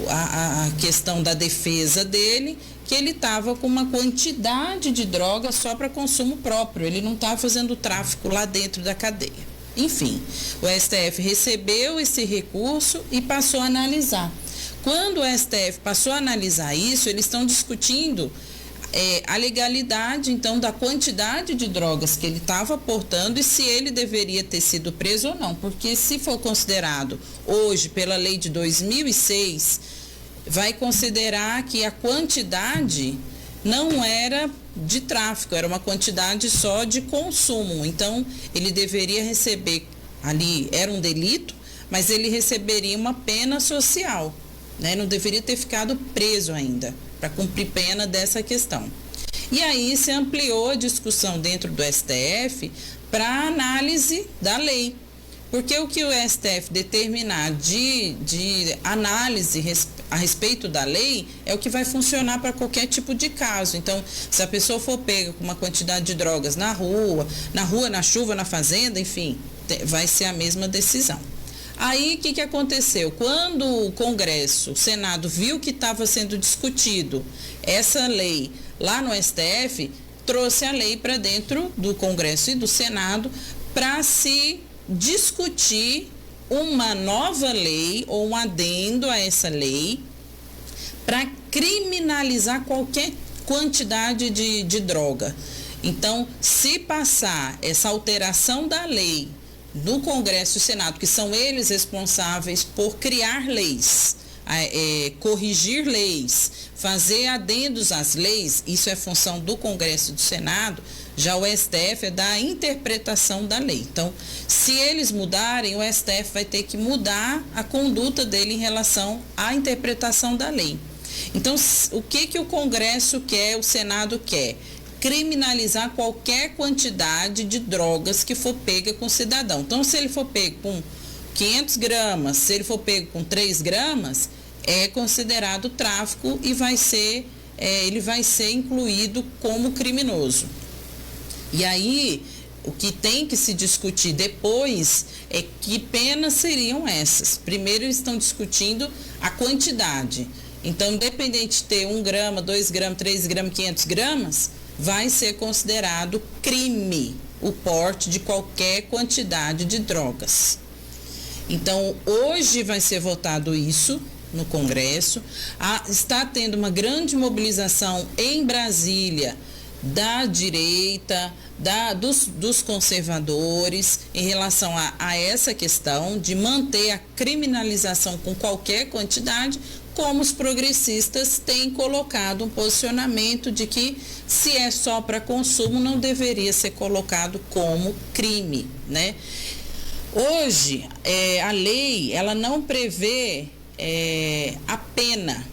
C: a questão da defesa dele, que ele estava com uma quantidade de droga só para consumo próprio, ele não estava fazendo tráfico lá dentro da cadeia. Enfim, o STF recebeu esse recurso e passou a analisar. Quando o STF passou a analisar isso, eles estão discutindo a legalidade, então, da quantidade de drogas que ele estava portando e se ele deveria ter sido preso ou não. Porque se for considerado hoje, pela lei de 2006, vai considerar que a quantidade não era de tráfico, era uma quantidade só de consumo. Então, ele deveria receber, ali era um delito, mas ele receberia uma pena social, né? Não deveria ter ficado preso ainda, para cumprir pena dessa questão. E aí se ampliou a discussão dentro do STF para análise da lei. Porque o que o STF determinar de análise a respeito da lei é o que vai funcionar para qualquer tipo de caso. Então, se a pessoa for pega com uma quantidade de drogas na rua, na chuva, na fazenda, enfim, vai ser a mesma decisão. Aí, o que aconteceu? Quando o Congresso, o Senado, viu que estava sendo discutido essa lei lá no STF, trouxe a lei para dentro do Congresso e do Senado para se discutir uma nova lei ou um adendo a essa lei para criminalizar qualquer quantidade de droga. Então, se passar essa alteração da lei no Congresso e Senado, que são eles responsáveis por criar leis, corrigir leis, fazer adendos às leis, isso é função do Congresso e do Senado. Já o STF é da interpretação da lei. Então, se eles mudarem, o STF vai ter que mudar a conduta dele em relação à interpretação da lei. Então, o que o Congresso quer, o Senado quer? Criminalizar qualquer quantidade de drogas que for pega com o cidadão. Então, se ele for pego com 500 gramas, se ele for pego com 3 gramas, é considerado tráfico e ele vai ser incluído como criminoso. E aí, o que tem que se discutir depois é que penas seriam essas. Primeiro, eles estão discutindo a quantidade. Então, independente de ter 1 grama, 2 gramas, 3 gramas, 500 gramas, vai ser considerado crime o porte de qualquer quantidade de drogas. Então, hoje vai ser votado isso no Congresso. Está tendo uma grande mobilização em Brasília da direita, dos conservadores em relação a essa questão de manter a criminalização com qualquer quantidade, como os progressistas têm colocado um posicionamento de que se é só para consumo não deveria ser colocado como crime, né? Hoje, a lei, ela não prevê a pena.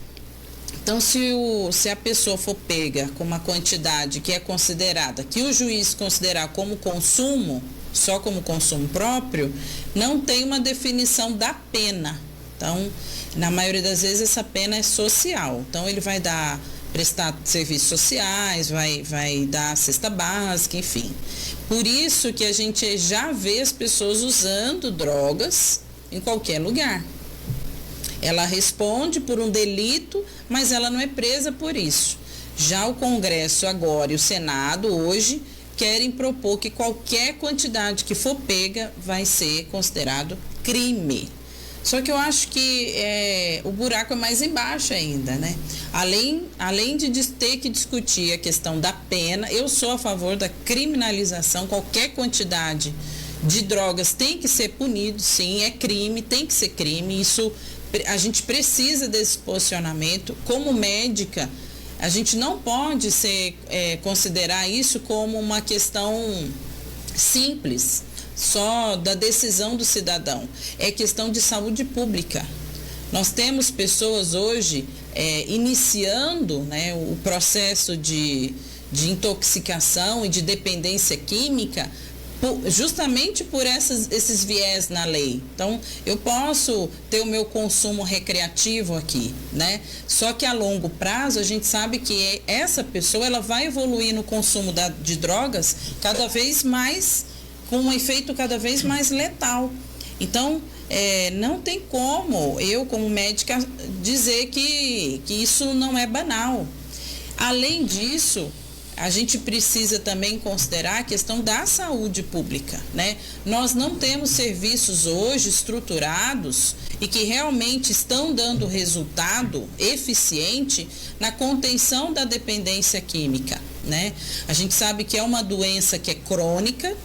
C: Então, se a pessoa for pega com uma quantidade que é considerada, que o juiz considerar como consumo, só como consumo próprio, não tem uma definição da pena. Então, na maioria das vezes, essa pena é social. Então, ele vai prestar serviços sociais, vai dar cesta básica, enfim. Por isso que a gente já vê as pessoas usando drogas em qualquer lugar. Ela responde por um delito, mas ela não é presa por isso. Já o Congresso agora e o Senado hoje querem propor que qualquer quantidade que for pega vai ser considerado crime. Só que eu acho que o buraco é mais embaixo ainda, né? Além de ter que discutir a questão da pena, eu sou a favor da criminalização. Qualquer quantidade de drogas tem que ser punido, sim, é crime, tem que ser crime. Isso, a gente precisa desse posicionamento. Como médica, a gente não pode considerar isso como uma questão simples. só da decisão do cidadão, é questão de saúde pública. Nós temos pessoas hoje iniciando, né, o processo de intoxicação e de dependência química justamente por esses viés na lei. Então, eu posso ter o meu consumo recreativo aqui, né? Só que a longo prazo a gente sabe que essa pessoa ela vai evoluir no consumo de drogas cada vez mais, com um efeito cada vez mais letal. Então, não tem como eu, como médica, dizer que isso não é banal. Além disso, a gente precisa também considerar a questão da saúde pública, né? Nós não temos serviços hoje estruturados e que realmente estão dando resultado eficiente na contenção da dependência química, né? A gente sabe que é uma doença que é crônica,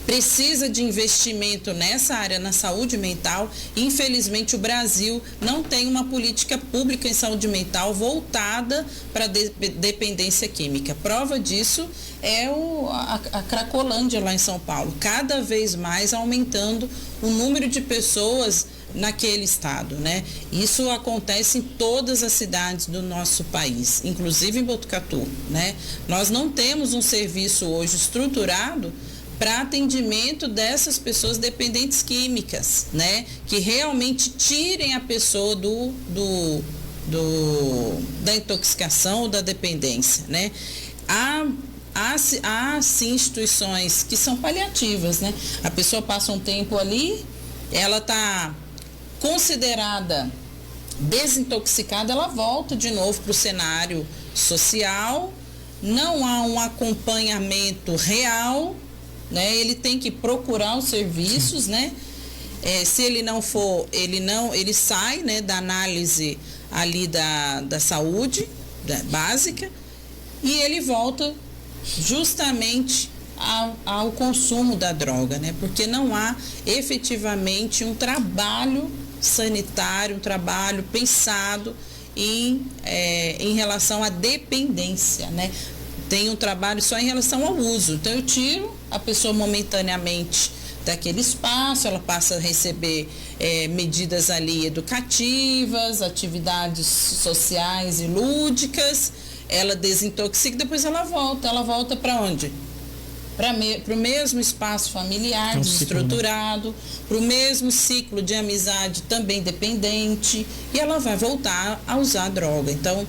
C: precisa de investimento nessa área, na saúde mental. Infelizmente, o Brasil não tem uma política pública em saúde mental voltada para a dependência química. Prova disso é a Cracolândia lá em São Paulo, cada vez mais aumentando o número de pessoas naquele estado, né? Isso acontece em todas as cidades do nosso país, inclusive em Botucatu, né? Nós não temos um serviço hoje estruturado para atendimento dessas pessoas dependentes químicas, né? Que realmente tirem a pessoa da intoxicação ou da dependência, né? Há sim instituições que são paliativas, né? A pessoa passa um tempo ali, ela está considerada desintoxicada, ela volta de novo para o cenário social, não há um acompanhamento real, né? Ele tem que procurar os serviços, né? Se ele não for, ele sai, né, da análise ali da saúde básica e ele volta justamente ao consumo da droga, né? Porque não há efetivamente um trabalho sanitário, um trabalho pensado em relação à dependência, né? Tem um trabalho só em relação ao uso. Então, eu tiro a pessoa momentaneamente daquele espaço, ela passa a receber medidas ali educativas, atividades sociais e lúdicas, ela desintoxica, depois ela volta para onde? Para o mesmo espaço familiar desestruturado, para o mesmo ciclo de amizade também dependente, e ela vai voltar a usar droga. Então,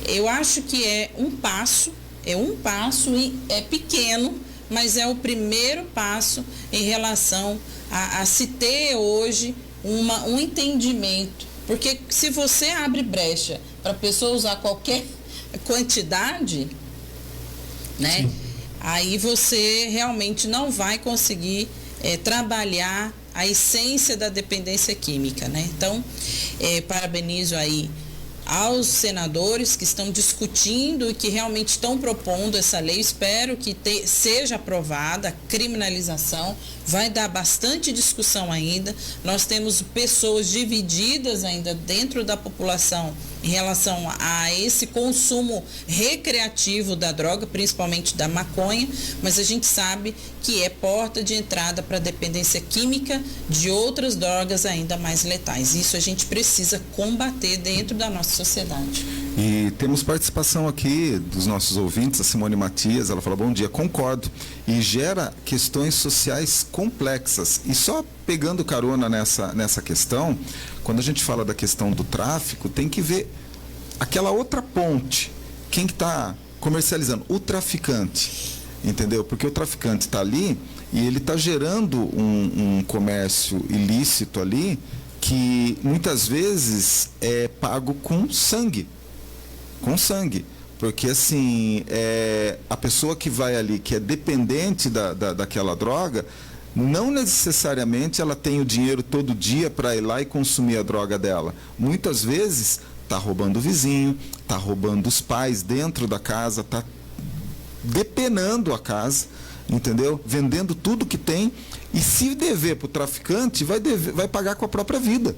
C: eu acho que é um passo e é pequeno, mas é o primeiro passo em relação a se ter hoje um entendimento. Porque se você abre brecha para a pessoa usar qualquer quantidade, né? Sim. Aí você realmente não vai conseguir trabalhar a essência da dependência química, né? Então, parabenizo aí aos senadores que estão discutindo e que realmente estão propondo essa lei. Espero que seja aprovada a criminalização. Vai dar bastante discussão ainda. Nós temos pessoas divididas ainda dentro da população em relação a esse consumo recreativo da droga, principalmente da maconha, mas a gente sabe que é porta de entrada para a dependência química de outras drogas ainda mais letais. Isso a gente precisa combater dentro da nossa sociedade.
B: E temos participação aqui dos nossos ouvintes, a Simone Matias, ela fala: bom dia, concordo, e gera questões sociais complexas. E só pegando carona nessa questão, quando a gente fala da questão do tráfico, tem que ver aquela outra ponte. Quem que está comercializando? O traficante, entendeu? Porque o traficante está ali e ele está gerando um comércio ilícito ali que muitas vezes é pago com sangue. Porque assim, a pessoa que vai ali, que é dependente daquela droga, não necessariamente ela tem o dinheiro todo dia para ir lá e consumir a droga dela. Muitas vezes está roubando o vizinho, está roubando os pais dentro da casa, está depenando a casa, entendeu? Vendendo tudo que tem, e se dever para o traficante, vai pagar com a própria vida.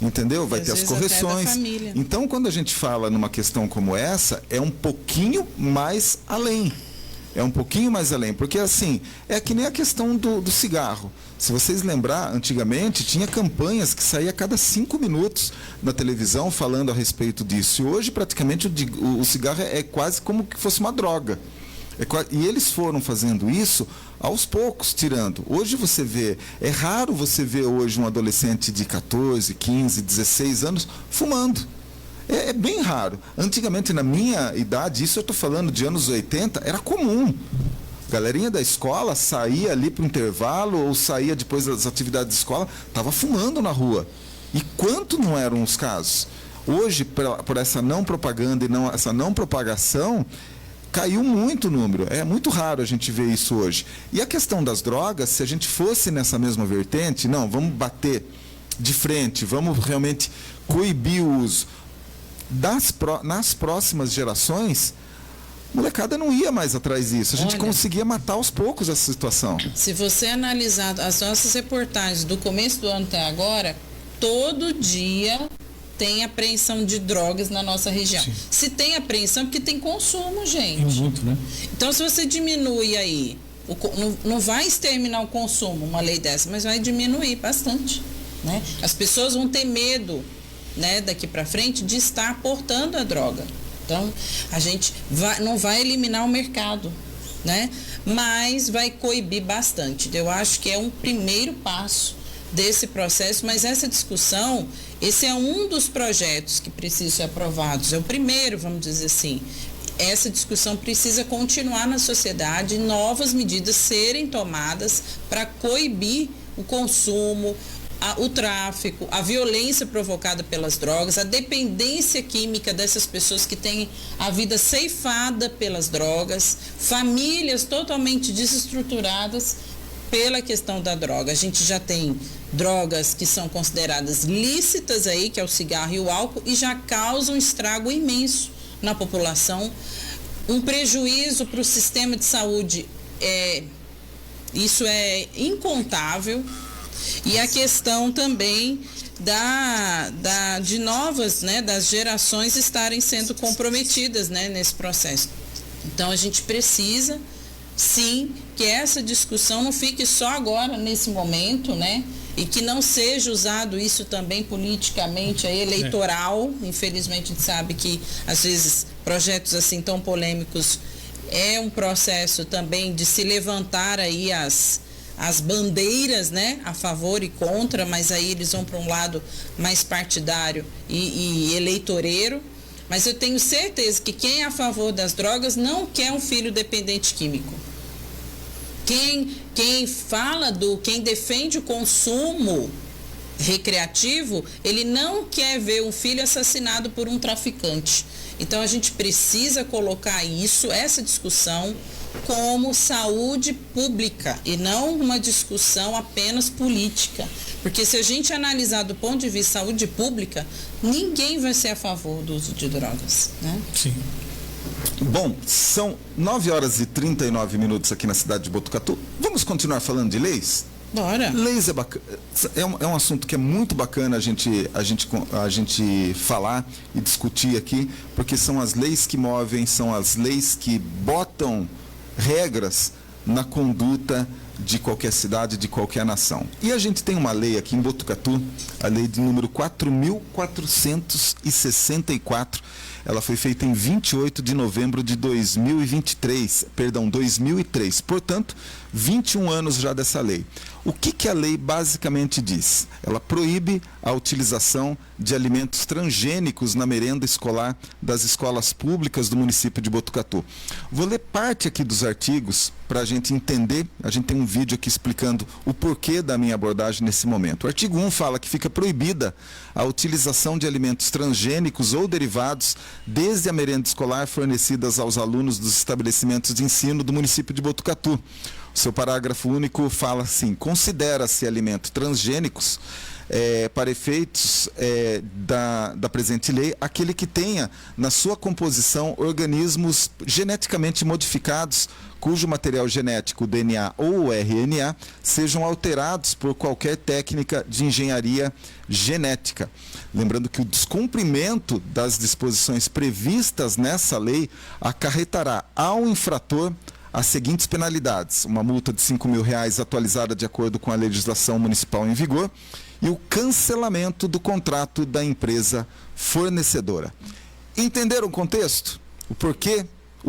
B: Entendeu? Vai ter as correções. Então, quando a gente fala numa questão como essa, é um pouquinho mais além. É um pouquinho mais além, porque assim, é que nem a questão do cigarro. Se vocês lembrar, antigamente tinha campanhas que saía a cada 5 minutos na televisão falando a respeito disso. E hoje praticamente o cigarro é quase como que fosse uma droga. E eles foram fazendo isso aos poucos, tirando. Hoje você vê, é raro você ver hoje um adolescente de 14, 15, 16 anos fumando. É bem raro. Antigamente, na minha idade, isso eu estou falando de anos 80, era comum. Galerinha da escola saía ali para o intervalo ou saía depois das atividades de escola, estava fumando na rua. E quanto não eram os casos? Hoje, por essa não propaganda e essa não propagação, caiu muito o número. É muito raro a gente ver isso hoje. E a questão das drogas, se a gente fosse nessa mesma vertente, não, vamos bater de frente, vamos realmente coibir o uso. Nas próximas gerações, molecada não ia mais atrás disso. A gente conseguia matar aos poucos essa situação.
C: Se você analisar as nossas reportagens do começo do ano até agora, todo dia tem apreensão de drogas na nossa região. Sim. Se tem apreensão, é porque tem consumo, gente.
D: Muito, né?
C: Então, se você diminui aí, não vai exterminar o consumo, uma lei dessa, mas vai diminuir bastante, né? As pessoas vão ter medo, né, daqui para frente, de estar portando a droga. Então, a gente não vai eliminar o mercado, né? Mas vai coibir bastante. Eu acho que é um primeiro passo desse processo, mas essa discussão, esse é um dos projetos que precisam ser aprovados. É o primeiro, vamos dizer assim. Essa discussão precisa continuar na sociedade, novas medidas serem tomadas para coibir o consumo, o tráfico, a violência provocada pelas drogas, a dependência química dessas pessoas que têm a vida ceifada pelas drogas, famílias totalmente desestruturadas pela questão da droga. A gente já tem drogas que são consideradas lícitas aí, que é o cigarro e o álcool, e já causam um estrago imenso na população, um prejuízo para o sistema de saúde, isso é incontável. E a questão também de novas, né, das gerações estarem sendo comprometidas, né, nesse processo. Então a gente precisa, sim, que essa discussão não fique só agora, nesse momento, né, e que não seja usado isso também politicamente, eleitoral. Infelizmente a gente sabe que às vezes projetos assim tão polêmicos é um processo também de se levantar aí as bandeiras, né, a favor e contra, mas aí eles vão para um lado mais partidário e eleitoreiro. Mas eu tenho certeza que quem é a favor das drogas não quer um filho dependente químico. Quem defende o consumo recreativo, ele não quer ver um filho assassinado por um traficante. Então a gente precisa colocar essa discussão como saúde pública e não uma discussão apenas política. Porque se a gente analisar do ponto de vista de saúde pública, ninguém vai ser a favor do uso de drogas, né?
D: Sim.
B: Bom, são 9h39 aqui na cidade de Botucatu. Vamos continuar falando de leis?
C: Bora.
B: Leis é um assunto que é muito bacana a gente falar e discutir aqui, porque são as leis que movem, são as leis que botam regras na conduta de qualquer cidade, de qualquer nação. E a gente tem uma lei aqui em Botucatu, a lei de número 4.464. Ela foi feita em 28 de novembro de 2003. Portanto, 21 anos já dessa lei. O que a lei basicamente diz? Ela proíbe a utilização de alimentos transgênicos na merenda escolar das escolas públicas do município de Botucatu. Vou ler parte aqui dos artigos para a gente entender. A gente tem um vídeo aqui explicando o porquê da minha abordagem nesse momento. O artigo 1 fala que fica proibida a utilização de alimentos transgênicos ou derivados desde a merenda escolar fornecidas aos alunos dos estabelecimentos de ensino do município de Botucatu. Seu parágrafo único fala assim: considera-se alimentos transgênicos, para efeitos da presente lei, aquele que tenha na sua composição organismos geneticamente modificados, cujo material genético, DNA ou RNA, sejam alterados por qualquer técnica de engenharia genética. Lembrando que o descumprimento das disposições previstas nessa lei acarretará ao infrator as seguintes penalidades: uma multa de R$5.000 atualizada de acordo com a legislação municipal em vigor e o cancelamento do contrato da empresa fornecedora. Entenderam o contexto? O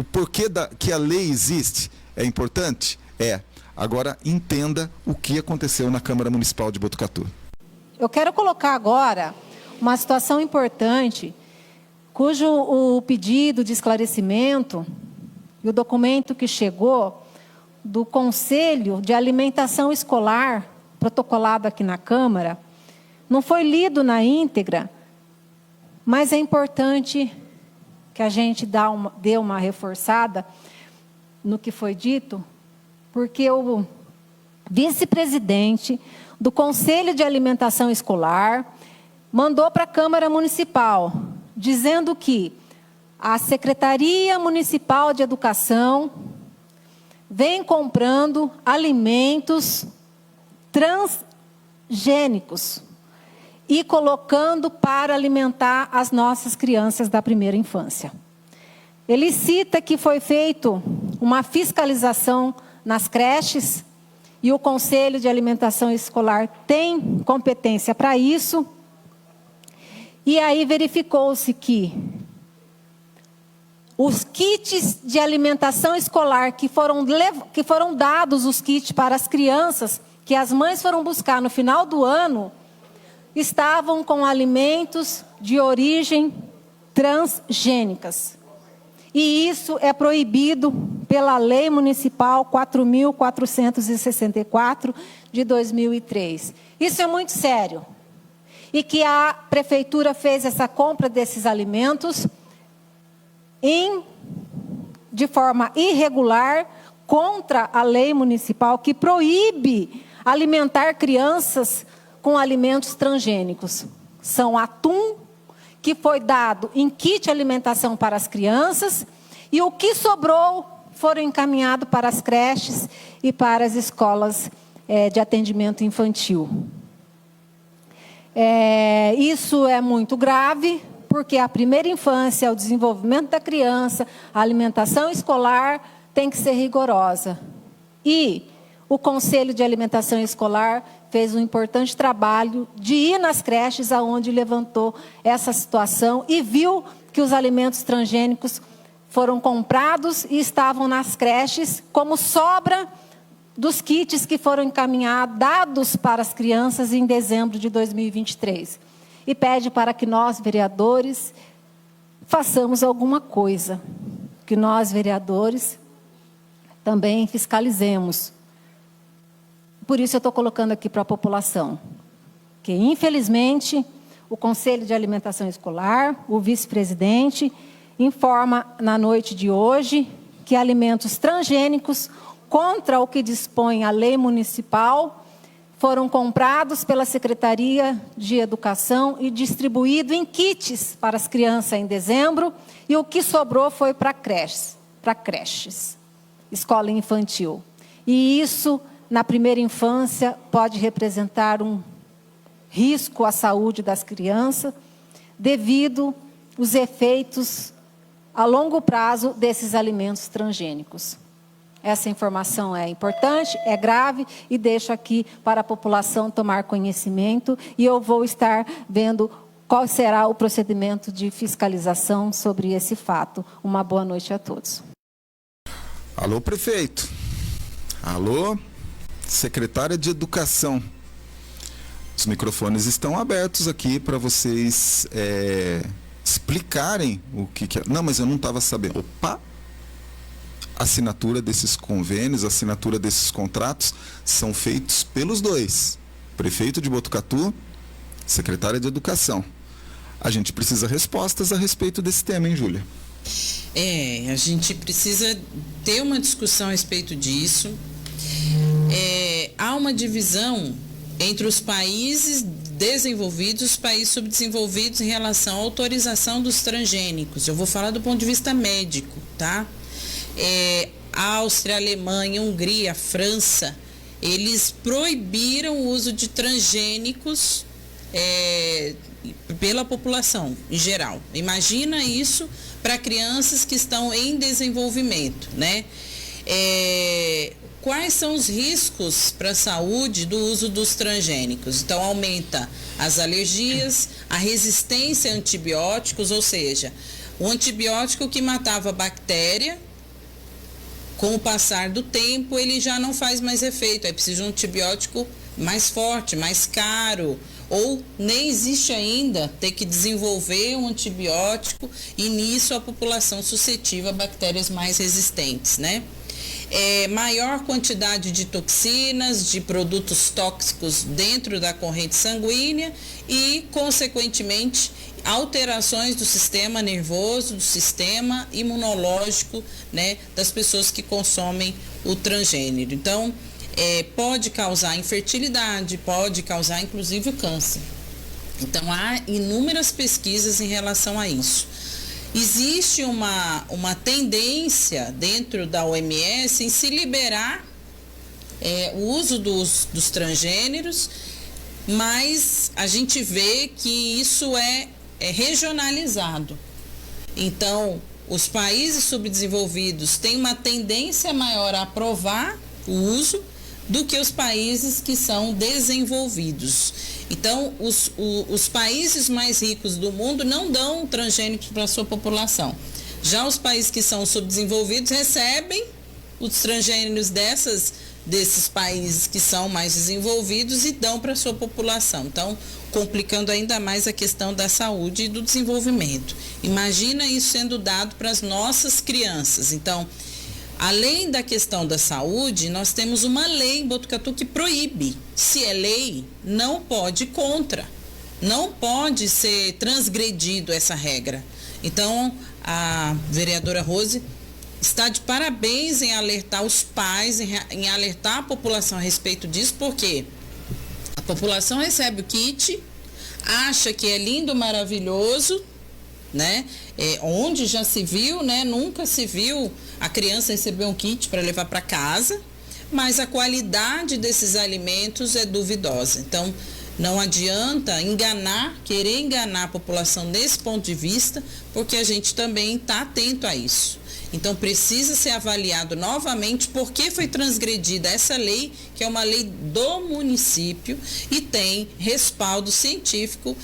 B: porquê que a lei existe é importante? Agora entenda o que aconteceu na Câmara Municipal de Botucatu.
F: Eu quero colocar agora uma situação importante, cujo o pedido de esclarecimento e o documento que chegou do Conselho de Alimentação Escolar, protocolado aqui na Câmara, não foi lido na íntegra, mas é importante que a gente dê uma reforçada no que foi dito, porque o vice-presidente do Conselho de Alimentação Escolar mandou para a Câmara Municipal, dizendo que a Secretaria Municipal de Educação vem comprando alimentos transgênicos e colocando para alimentar as nossas crianças da primeira infância. Ele cita que foi feito uma fiscalização nas creches e o Conselho de Alimentação Escolar tem competência para isso. E aí verificou-se que os kits de alimentação escolar que foram dados, os kits para as crianças, que as mães foram buscar no final do ano, estavam com alimentos de origem transgênicas. E isso é proibido pela Lei Municipal 4.464 de 2003. Isso é muito sério. E que a Prefeitura fez essa compra desses alimentos de forma irregular, contra a lei municipal que proíbe alimentar crianças com alimentos transgênicos. São atum, que foi dado em kit de alimentação para as crianças, e o que sobrou foram encaminhados para as creches e para as escolas de atendimento infantil. Isso é muito grave, porque a primeira infância, o desenvolvimento da criança, a alimentação escolar tem que ser rigorosa. E o Conselho de Alimentação Escolar fez um importante trabalho de ir nas creches aonde levantou essa situação e viu que os alimentos transgênicos foram comprados e estavam nas creches como sobra dos kits que foram encaminhados, dados para as crianças em dezembro de 2023. E pede para que nós, vereadores, façamos alguma coisa. Que nós, vereadores, também fiscalizemos. Por isso eu estou colocando aqui para a população, que infelizmente o Conselho de Alimentação Escolar, o vice-presidente, informa na noite de hoje que alimentos transgênicos, contra o que dispõe a lei municipal, foram comprados pela Secretaria de Educação e distribuídos em kits para as crianças em dezembro, e o que sobrou foi para creches, escola infantil. E isso, na primeira infância, pode representar um risco à saúde das crianças, devido aos efeitos a longo prazo desses alimentos transgênicos. Essa informação é importante, é grave, e deixo aqui para a população tomar conhecimento, e eu vou estar vendo qual será o procedimento de fiscalização sobre esse fato. Uma boa noite a todos.
B: Alô, prefeito. Alô, secretária de Educação. Os microfones estão abertos aqui para vocês explicarem o que é. Não, mas eu não estava sabendo. Opa! Assinatura desses convênios, assinatura desses contratos são feitos pelos dois. Prefeito de Botucatu, secretária de Educação. A gente precisa respostas a respeito desse tema, hein, Júlia?
C: A gente precisa ter uma discussão a respeito disso. Há uma divisão entre os países desenvolvidos e os países subdesenvolvidos em relação à autorização dos transgênicos. Eu vou falar do ponto de vista médico, tá? Áustria, Alemanha, Hungria, França, eles proibiram o uso de transgênicos pela população em geral. Imagina isso para crianças que estão em desenvolvimento, né? Quais são os riscos para a saúde do uso dos transgênicos? Então, aumenta as alergias, a resistência a antibióticos, ou seja, o antibiótico que matava a bactéria, com o passar do tempo, ele já não faz mais efeito. Aí precisa de um antibiótico mais forte, mais caro, ou nem existe ainda, ter que desenvolver um antibiótico, e nisso a população suscetível a bactérias mais resistentes, né? Maior quantidade de toxinas, de produtos tóxicos dentro da corrente sanguínea e, consequentemente, alterações do sistema nervoso, do sistema imunológico, né, das pessoas que consomem o transgênero. Então, pode causar infertilidade, pode causar inclusive o câncer. Então, há inúmeras pesquisas em relação a isso. Existe uma tendência dentro da OMS em se liberar o uso dos transgêneros, mas a gente vê que isso é regionalizado. Então, os países subdesenvolvidos têm uma tendência maior a aprovar o uso do que os países que são desenvolvidos. Então, os países mais ricos do mundo não dão transgênicos para a sua população. Já os países que são subdesenvolvidos recebem os transgênicos desses países que são mais desenvolvidos e dão para a sua população. Então, complicando ainda mais a questão da saúde e do desenvolvimento. Imagina isso sendo dado para as nossas crianças. Então, além da questão da saúde, nós temos uma lei em Botucatu que proíbe. Se é lei, não pode ir contra. Não pode ser transgredido essa regra. Então, a vereadora Rose está de parabéns em alertar os pais, em alertar a população a respeito disso, porque a população recebe o kit, acha que é lindo, maravilhoso, né? Onde já se viu, né? Nunca se viu a criança receber um kit para levar para casa, mas a qualidade desses alimentos é duvidosa. Então, não adianta querer enganar a população nesse ponto de vista, porque a gente também está atento a isso. Então, precisa ser avaliado novamente por que foi transgredida essa lei, que é uma lei do município e tem respaldo científico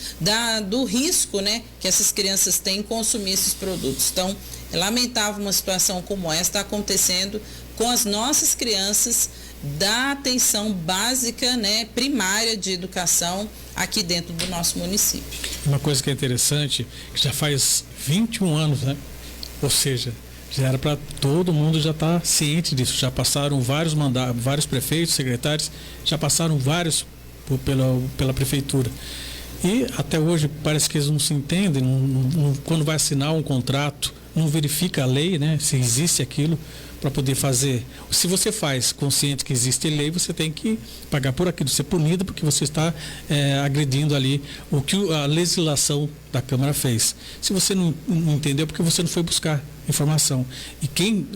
C: do risco, né, que essas crianças têm em consumir esses produtos. Então, é lamentável uma situação como essa estar acontecendo com as nossas crianças da atenção básica, né, primária de educação aqui dentro do nosso município.
D: Uma coisa que é interessante, que já faz 21 anos, né? Ou seja, já era para todo mundo já estar ciente disso. Já passaram vários prefeitos, secretários, já passaram vários pela prefeitura. E até hoje parece que eles não se entendem, quando vai assinar um contrato, não verifica a lei, né? Se existe aquilo para poder fazer. Se você faz consciente que existe lei, você tem que pagar por aquilo, ser punido porque você está agredindo ali o que a legislação da Câmara fez. Se você não entendeu, porque você não foi buscar informação. E quem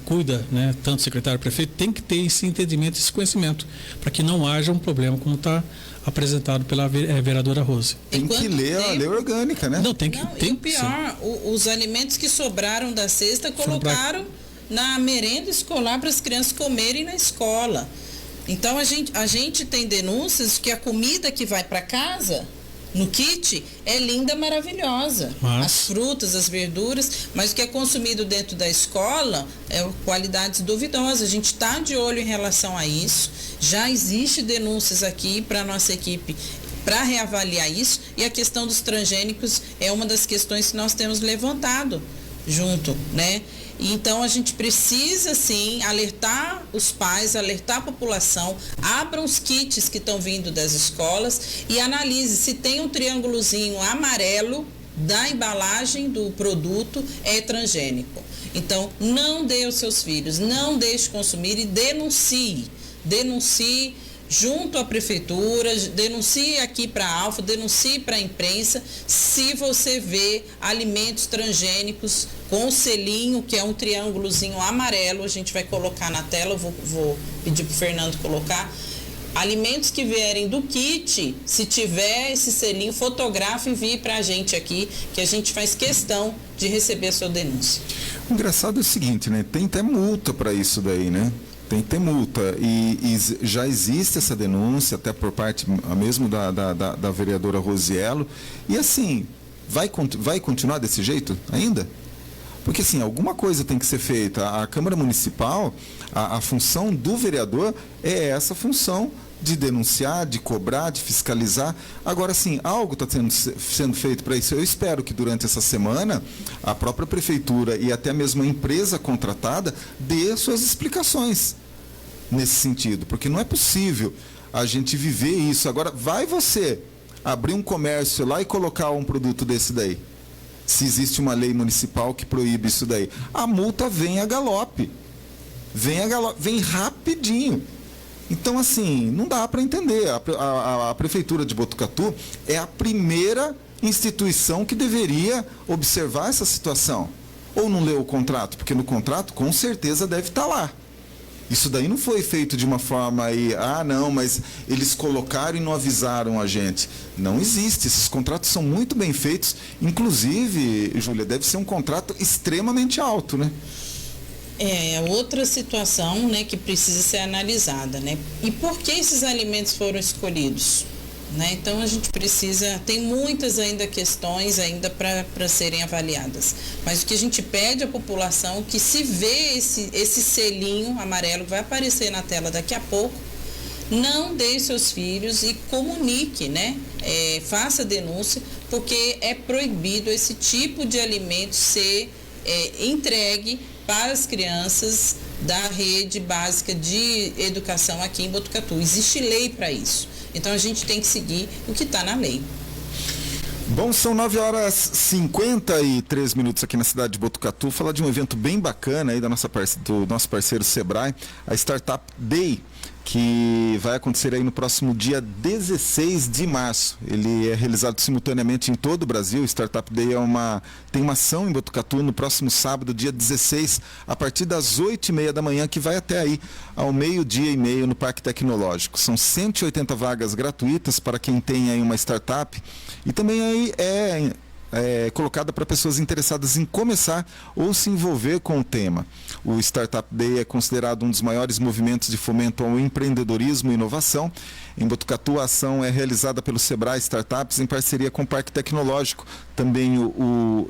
D: cuida, né, tanto o secretário e o prefeito, tem que ter esse entendimento, esse conhecimento, para que não haja um problema como está apresentado pela vereadora Rose.
B: Tem que ler a lei orgânica, né?
D: Não, tem que.
C: E o pior, os alimentos que sobraram da cesta colocaram na merenda escolar para as crianças comerem na escola. Então a gente tem denúncias que a comida que vai para casa no kit é linda, maravilhosa. As frutas, as verduras, mas o que é consumido dentro da escola é qualidades duvidosas. A gente está de olho em relação a isso. Já existe denúncias aqui para a nossa equipe para reavaliar isso, e a questão dos transgênicos é uma das questões que nós temos levantado junto, né? Então, a gente precisa, sim, alertar os pais, alertar a população, abram os kits que estão vindo das escolas e analise se tem um triângulozinho amarelo da embalagem do produto é transgênico. Então, não dê aos seus filhos, não deixe consumir e denuncie. Denuncie junto à prefeitura, denuncie aqui para a Alfa, denuncie para a imprensa se você vê alimentos transgênicos com o selinho, que é um triângulozinho amarelo, a gente vai colocar na tela, eu vou pedir para o Fernando colocar, Alimentos que vierem do kit, se tiver esse selinho, fotografe e envie para a gente aqui, que a gente faz questão de receber a sua denúncia.
B: O engraçado é o seguinte, né? Tem até multa para isso daí, né? Tem que ter multa. E já existe essa denúncia, até por parte mesmo da vereadora Rosiello. E assim, vai continuar desse jeito ainda? Porque assim, alguma coisa tem que ser feita. A Câmara Municipal, a função do vereador é essa função de denunciar, de cobrar, de fiscalizar. Agora sim, algo está sendo feito para isso. Eu espero que durante essa semana a própria prefeitura e até mesmo a empresa contratada dê suas explicações nesse sentido, porque não é possível a gente viver isso. Agora, vai você abrir um comércio lá e colocar um produto desse daí? Se existe uma lei municipal que proíbe isso daí, a multa vem a galope. Vem rapidinho. Então, assim, não dá para entender. A Prefeitura de Botucatu é a primeira instituição que deveria observar essa situação. Ou não leu o contrato? Porque no contrato, com certeza, deve estar lá. Isso daí não foi feito de uma forma aí, não, mas eles colocaram e não avisaram a gente. Não existe. Esses contratos são muito bem feitos. Inclusive, Júlia, deve ser um contrato extremamente alto, né?
C: É outra situação, né, que precisa ser analisada, né? E por que esses alimentos foram escolhidos? Né? Então a gente tem muitas ainda questões ainda para serem avaliadas. Mas o que a gente pede à população é que se vê esse selinho amarelo que vai aparecer na tela daqui a pouco, não deixe seus filhos e comunique, né? Faça denúncia, porque é proibido esse tipo de alimento ser entregue para as crianças da rede básica de educação aqui em Botucatu. Existe lei para isso. Então a gente tem que seguir o que está na lei.
B: Bom, são 9h53 aqui na cidade de Botucatu. Falar de um evento bem bacana aí do nosso parceiro Sebrae, a Startup Day, que vai acontecer aí no próximo dia 16 de março. Ele é realizado simultaneamente em todo o Brasil. Startup Day tem uma ação em Botucatu no próximo sábado, dia 16, a partir das 8h30 da manhã, que vai até aí ao 12h30 no Parque Tecnológico. São 180 vagas gratuitas para quem tem aí uma startup, e também aí é colocada para pessoas interessadas em começar ou se envolver com o tema. O Startup Day é considerado um dos maiores movimentos de fomento ao empreendedorismo e inovação. Em Botucatu, a ação é realizada pelo Sebrae Startups em parceria com o Parque Tecnológico, também o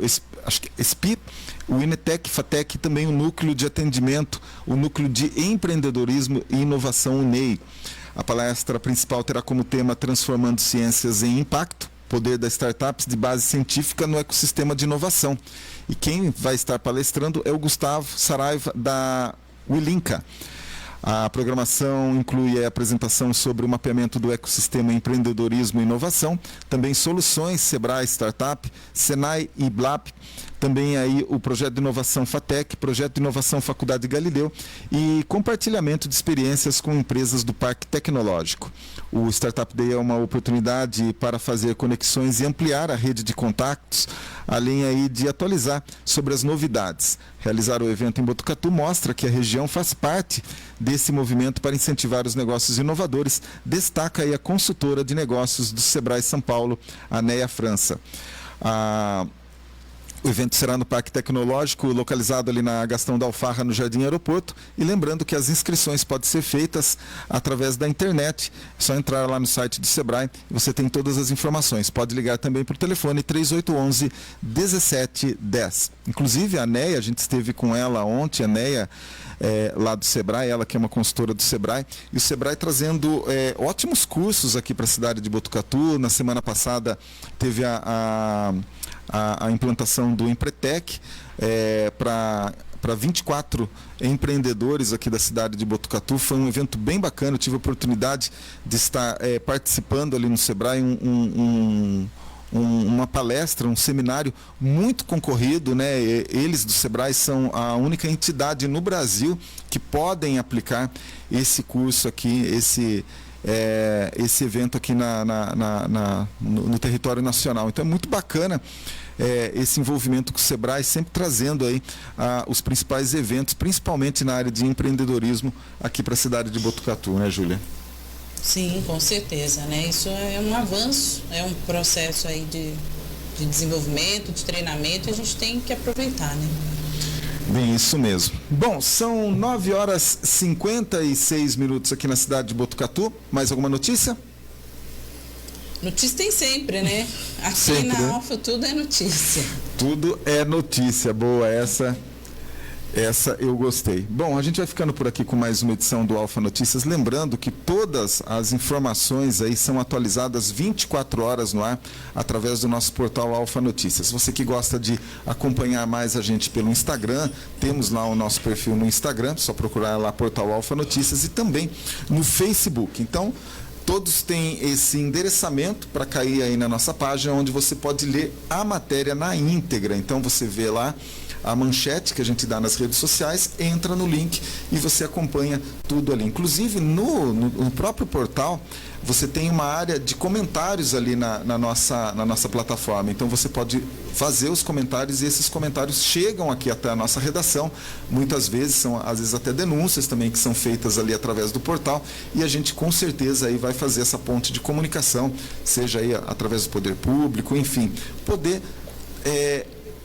B: SPI, o Inetec, FATEC e também o Núcleo de Atendimento, o Núcleo de Empreendedorismo e Inovação, UNEI. A palestra principal terá como tema Transformando Ciências em Impacto, poder das startups de base científica no ecossistema de inovação. E quem vai estar palestrando é o Gustavo Saraiva, da Wilinka. A programação inclui a apresentação sobre o mapeamento do ecossistema empreendedorismo e inovação, também soluções Sebrae Startup, Senai e BLAP, também aí o projeto de inovação FATEC, projeto de inovação Faculdade Galileu e compartilhamento de experiências com empresas do Parque Tecnológico. O Startup Day é uma oportunidade para fazer conexões e ampliar a rede de contatos, além aí de atualizar sobre as novidades. Realizar o evento em Botucatu mostra que a região faz parte desse movimento para incentivar os negócios inovadores, destaca aí a consultora de negócios do Sebrae São Paulo, a Neia França. O evento será no Parque Tecnológico, localizado ali na Gastão da Alfarra, no Jardim Aeroporto. E lembrando que as inscrições podem ser feitas através da internet. É só entrar lá no site do Sebrae e você tem todas as informações. Pode ligar também por telefone 3811-1710. Inclusive a Neia, a gente esteve com ela ontem, a Neia, lá do Sebrae, ela que é uma consultora do Sebrae, e o Sebrae trazendo ótimos cursos aqui para a cidade de Botucatu. Na semana passada teve a implantação do Empretec para 24 empreendedores aqui da cidade de Botucatu. Foi um evento bem bacana, eu tive a oportunidade de estar participando ali no Sebrae, uma palestra, um seminário muito concorrido, né? Eles do Sebrae são a única entidade no Brasil que podem aplicar esse curso aqui, esse evento aqui no território nacional. Então é muito bacana esse envolvimento com o Sebrae, sempre trazendo aí os principais eventos, principalmente na área de empreendedorismo aqui para a cidade de Botucatu, né, Júlia?
C: Sim, com certeza, né? Isso é um avanço, é um processo aí de desenvolvimento, de treinamento, a gente tem que aproveitar, né?
B: Bem, isso mesmo. Bom, são 9h56 aqui na cidade de Botucatu. Mais alguma notícia?
C: Notícia tem sempre, né? Aqui
B: sempre,
C: na
B: né?
C: Alfa tudo é notícia.
B: Tudo é notícia. Boa, essa eu gostei. Bom, a gente vai ficando por aqui com mais uma edição do Alfa Notícias. Lembrando que todas as informações aí são atualizadas 24 horas no ar, através do nosso portal Alfa Notícias. Você que gosta de acompanhar mais a gente pelo Instagram, temos lá o nosso perfil no Instagram, só procurar lá portal Alfa Notícias, e também no Facebook. Então, todos têm esse endereçamento para cair aí na nossa página, onde você pode ler a matéria na íntegra. Então, você vê lá a manchete que a gente dá nas redes sociais, entra no link e você acompanha tudo ali. Inclusive, no próprio portal, você tem uma área de comentários ali na nossa plataforma. Então, você pode fazer os comentários e esses comentários chegam aqui até a nossa redação. Muitas vezes são, às vezes, até denúncias também que são feitas ali através do portal, e a gente com certeza aí vai fazer essa ponte de comunicação, seja aí através do poder público, enfim, poder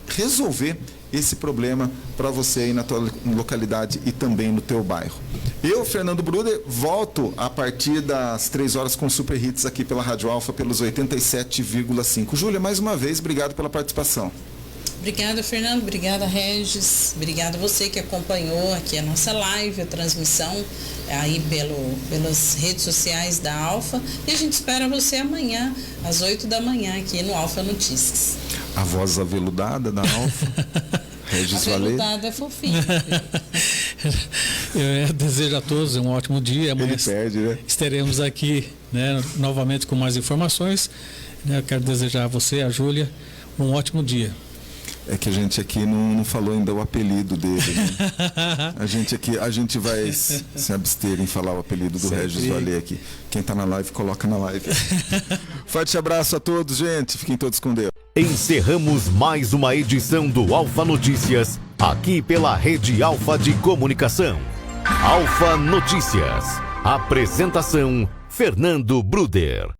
B: resolver esse problema para você aí na tua localidade e também no teu bairro. Eu, Fernando Bruder, volto a partir das 3 horas com Super Hits aqui pela Rádio Alfa, pelos 87,5. Júlia, mais uma vez, obrigado pela participação.
C: Obrigada, Fernando. Obrigada, Regis. Obrigada a você que acompanhou aqui a nossa live, a transmissão aí pelas redes sociais da Alfa. E a gente espera você amanhã, às 8 da manhã, aqui no Alfa Notícias.
B: A voz aveludada da Alfa. Regis Valei.
C: Aveludada é fofinho.
D: Eu desejo a todos um ótimo dia. Amanhã estaremos aqui, né, novamente com mais informações. Eu quero desejar a você, a Júlia, um ótimo dia.
B: É que a gente aqui não falou ainda o apelido dele, né? A gente vai se abster em falar o apelido do Regis Valei aqui. Quem está na live, coloca na live. Forte abraço a todos, gente. Fiquem todos com Deus.
A: Encerramos mais uma edição do Alfa Notícias, aqui pela Rede Alfa de Comunicação. Alfa Notícias. Apresentação, Fernando Bruder.